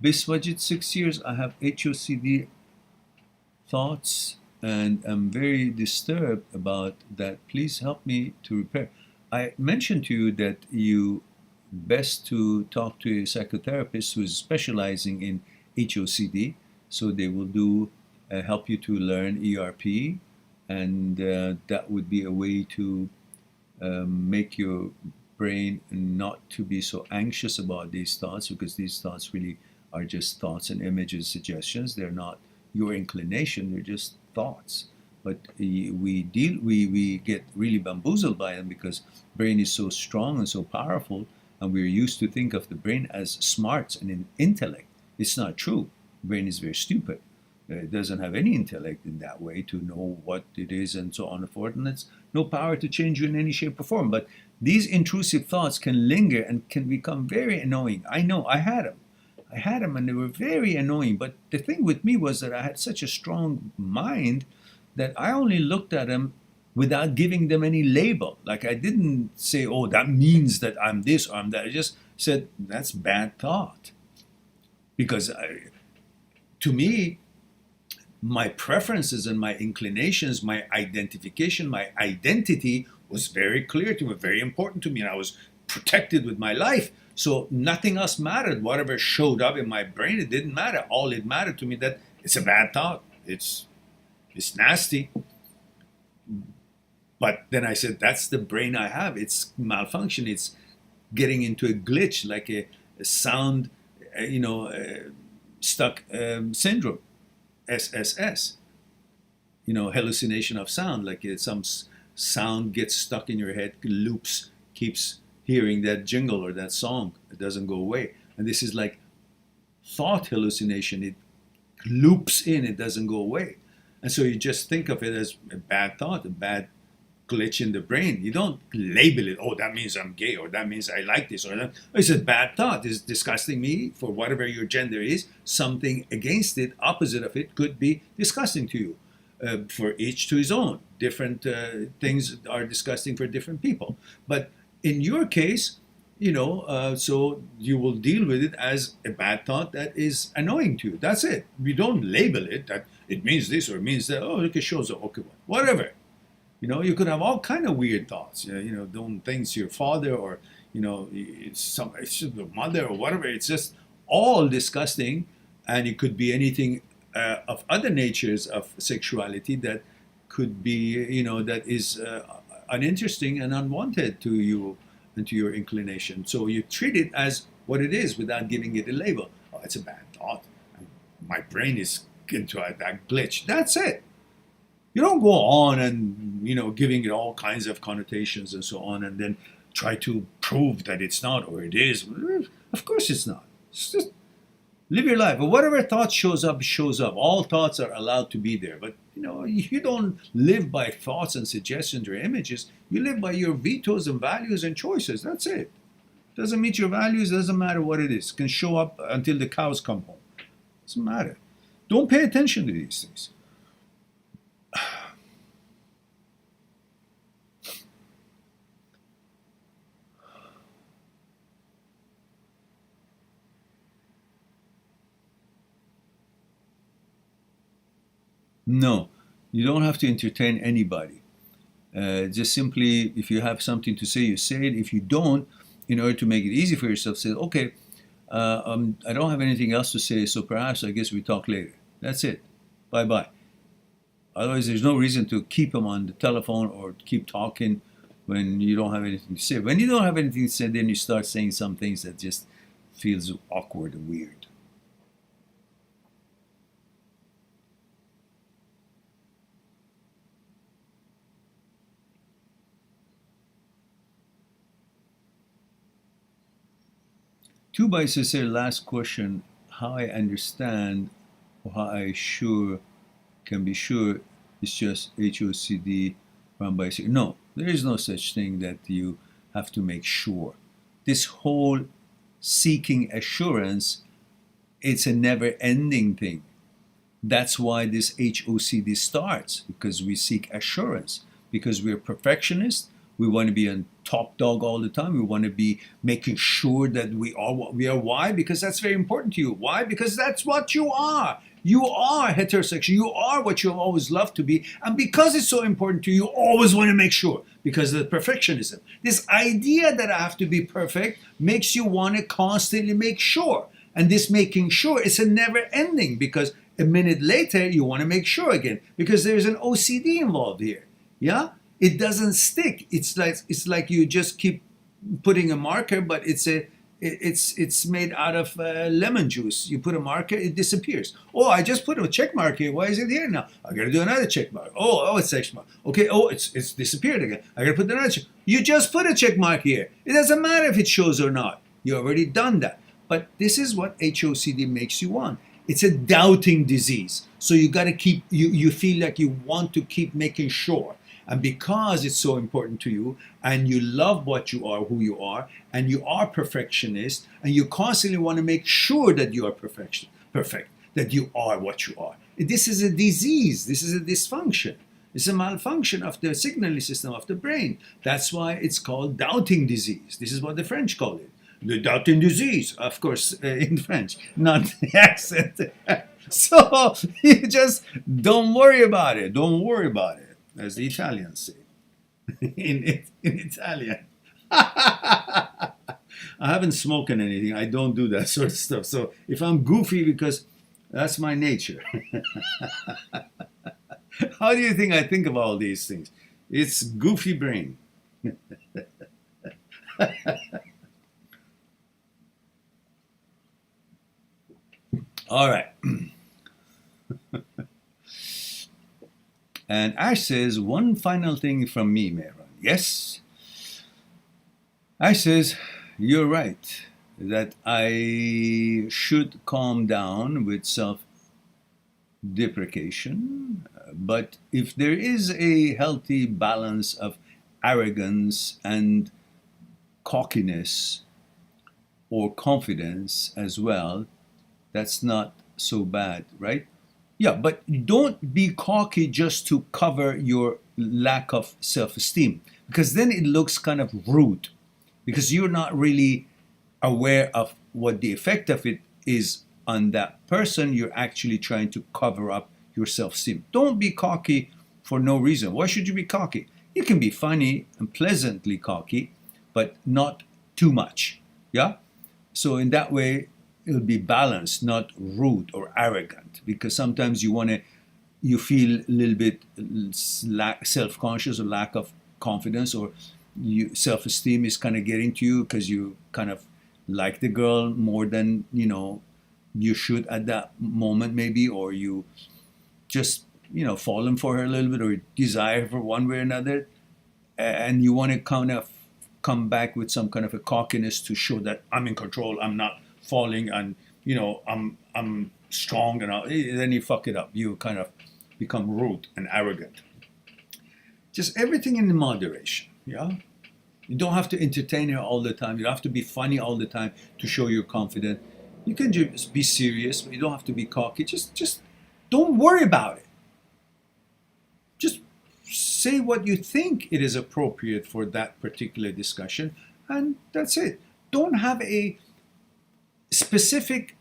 Biswajit, 6 years. I have HOCD thoughts and I'm very disturbed about that. Please help me to repair. I mentioned to you that you best to talk to a psychotherapist who is specializing in HOCD. So they will do help you to learn ERP, and that would be a way to make your brain not to be so anxious about these thoughts, because these thoughts really are just thoughts and images, suggestions. They're not your inclination, they're just thoughts. But we get really bamboozled by them because brain is so strong and so powerful, and we're used to think of the brain as smarts and in intellect. It's not true. Brain is very stupid. It doesn't have any intellect in that way to know what it is and so on and forth, and it's no power to change you in any shape or form. But these intrusive thoughts can linger and can become very annoying. I know, I had them and they were very annoying. But the thing with me was that I had such a strong mind that I only looked at them without giving them any label. Like, I didn't say, oh, that means that I'm this or I'm that. I just said, that's bad thought. Because to me, my preferences and my inclinations, my identification, my identity was very clear to me, very important to me, and I was protected with my life. So nothing else mattered. Whatever showed up in my brain, it didn't matter. All it mattered to me that it's a bad thought. It's nasty. But then I said, that's the brain I have. It's malfunction. It's getting into a glitch, like a sound, stuck syndrome, SSS. Hallucination of sound, like some sound gets stuck in your head, loops, keeps hearing that jingle or that song. It doesn't go away. And this is like thought hallucination. It loops in, it doesn't go away. And so you just think of it as a bad thought, a bad glitch in the brain. You don't label it, oh, that means I'm gay, or that means I like this, or that. It's a bad thought. It's disgusting me for whatever your gender is. Something against it, opposite of it, could be disgusting to you. For each to his own. Different things are disgusting for different people. But in your case, so you will deal with it as a bad thought that is annoying to you. That's it. We don't label it that it means this or it means that. Oh, look, it shows up. Okay, whatever. You could have all kind of weird thoughts. Doing things to your father, or it's your mother or whatever. It's just all disgusting, and it could be anything of other natures of sexuality that could be, that is uninteresting and unwanted to you and to your inclination. So you treat it as what it is without giving it a label. Oh, it's a bad thought. My brain is into that glitch. That's it. You don't go on and, giving it all kinds of connotations and so on, and then try to prove that it's not or it is. Of course it's not. It's just live your life. But whatever thought shows up, shows up. All thoughts are allowed to be there. But, you don't live by thoughts and suggestions or images. You live by your vetoes and values and choices. That's it. Doesn't meet your values, doesn't matter what it is. It can show up until the cows come home. Doesn't matter. Don't pay attention to these things. No, you don't have to entertain anybody. Just simply, if you have something to say, you say it. If you don't, in order to make it easy for yourself, say, okay, I don't have anything else to say, so perhaps I guess we talk later. That's it. Bye-bye. Otherwise, there's no reason to keep them on the telephone or keep talking when you don't have anything to say. When you don't have anything to say, then you start saying some things that just feels awkward and weird. Two biases say, last question, how I understand or how I can be sure it's just HOCD from bias. No, there is no such thing that you have to make sure. This whole seeking assurance, it's a never-ending thing. That's why this HOCD starts, because we seek assurance, because we're perfectionists. We want to be on top dog all the time. We want to be making sure that we are what we are. Why? Because that's very important to you. Why? Because that's what you are. You are heterosexual. You are what you've always loved to be. And because it's so important to you, you always want to make sure. Because of the perfectionism. This idea that I have to be perfect makes you want to constantly make sure. And this making sure is a never ending, because a minute later you want to make sure again, because there's an OCD involved here. Yeah? It doesn't stick. It's like you just keep putting a marker, but it's made out of lemon juice. You put a marker, it disappears. Oh, I just put a check mark here. Why is it here now? I got to do another check mark. Oh, it's check mark. Okay. Oh, it's disappeared again. I got to put another check. You just put a check mark here. It doesn't matter if it shows or not. You already done that. But this is what HOCD makes you want. It's a doubting disease. So you got to keep. You feel like you want to keep making sure. And because it's so important to you, and you love what you are, who you are, and you are perfectionist, and you constantly want to make sure that you are perfect, that you are what you are. This is a disease. This is a dysfunction. It's a malfunction of the signaling system of the brain. That's why it's called doubting disease. This is what the French call it. The doubting disease, of course, in French, not the accent. So you just don't worry about it. Don't worry about it, as the Italians say in Italian. I haven't smoked anything. I don't do that sort of stuff. So if I'm goofy, because that's my nature. How do you think I think of all these things? It's goofy brain. All right. And Ash says, one final thing from me, Mehran. Yes. Ash says, you're right, that I should calm down with self-deprecation. But if there is a healthy balance of arrogance and cockiness or confidence as well, that's not so bad, right? Yeah, but don't be cocky just to cover your lack of self-esteem, because then it looks kind of rude, because you're not really aware of what the effect of it is on that person. You're actually trying to cover up your self-esteem. Don't be cocky for no reason. Why should you be cocky? You can be funny and pleasantly cocky, but not too much. Yeah? So in that way, it'll be balanced, not rude or arrogant, because sometimes you feel a little bit self-conscious or lack of confidence, or self-esteem is kind of getting to you because you kind of like the girl more than you should at that moment, maybe, or you just fallen for her a little bit, or desire her for one way or another, and you want to kind of come back with some kind of a cockiness to show that I'm in control, I'm not falling, and I'm strong, and then you fuck it up. You kind of become rude and arrogant. Just everything in moderation. Yeah, you don't have to entertain her all the time. You don't have to be funny all the time to show you're confident. You can just be serious, but you don't have to be cocky. Just don't worry about it. Just say what you think it is appropriate for that particular discussion, and that's it. Don't have a specific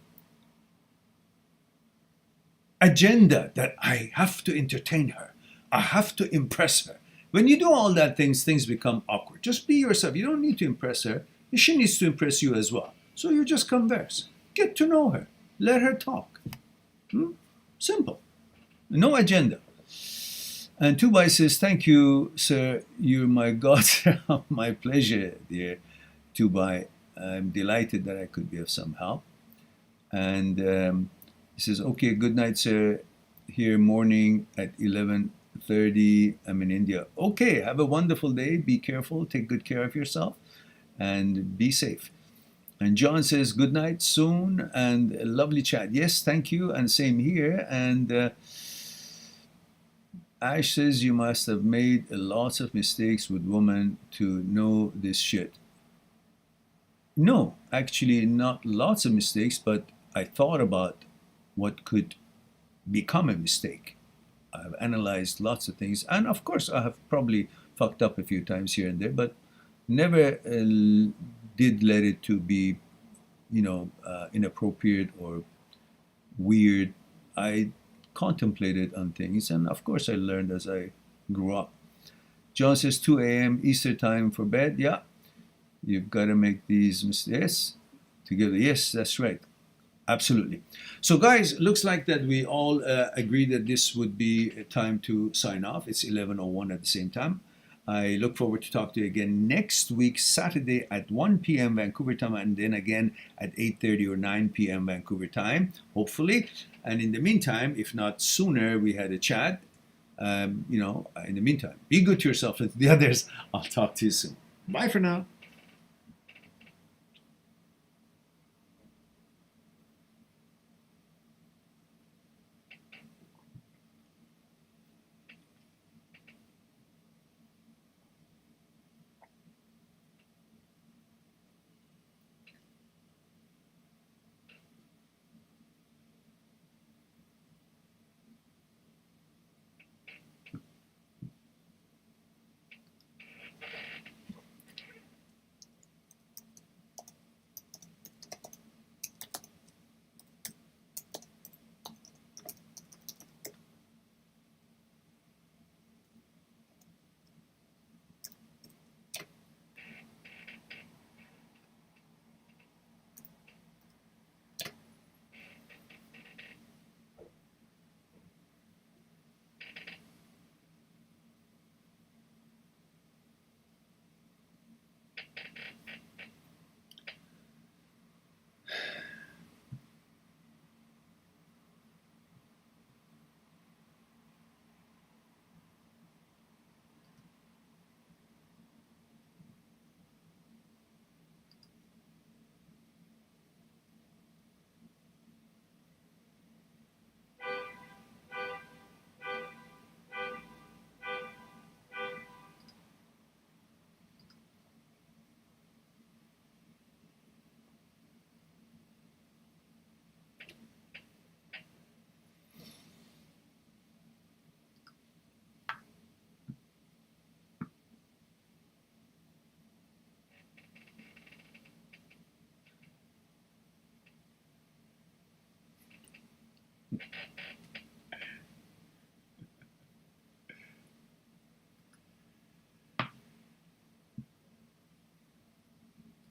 agenda that I have to entertain her, I have to impress her. When you do all that things become awkward. Just be yourself. You don't need to impress her. She needs to impress you as well. So you just converse. Get to know her. Let her talk. Simple. No agenda. And Tubai says, thank you, sir. You're my God. My pleasure, dear Tubai. I'm delighted that I could be of some help. And he says, okay, good night, sir. Here morning at 11:30. I'm in India. Okay, have a wonderful day. Be careful. Take good care of yourself. And be safe. And John says, good night soon. And a lovely chat. Yes, thank you. And same here. And Ash says, you must have made lots of mistakes with women to know this shit. No, actually not lots of mistakes, but I thought about what could become a mistake. I've analyzed lots of things, and of course I have probably fucked up a few times here and there, but never did let it to be, inappropriate or weird. I contemplated on things, and of course, I learned as I grew up. John says 2 a.m. Easter time for bed. Yeah, you've got to make these mistakes together. Yes, that's right. Absolutely. So, guys, looks like that we all agree that this would be a time to sign off. It's 11:01 at the same time. I look forward to talk to you again next week, Saturday at 1 p.m. Vancouver time, and then again at 8:30 or 9 p.m. Vancouver time, hopefully. And in the meantime, if not sooner, we had a chat. In the meantime, be good to yourself and to the others. I'll talk to you soon. Bye for now.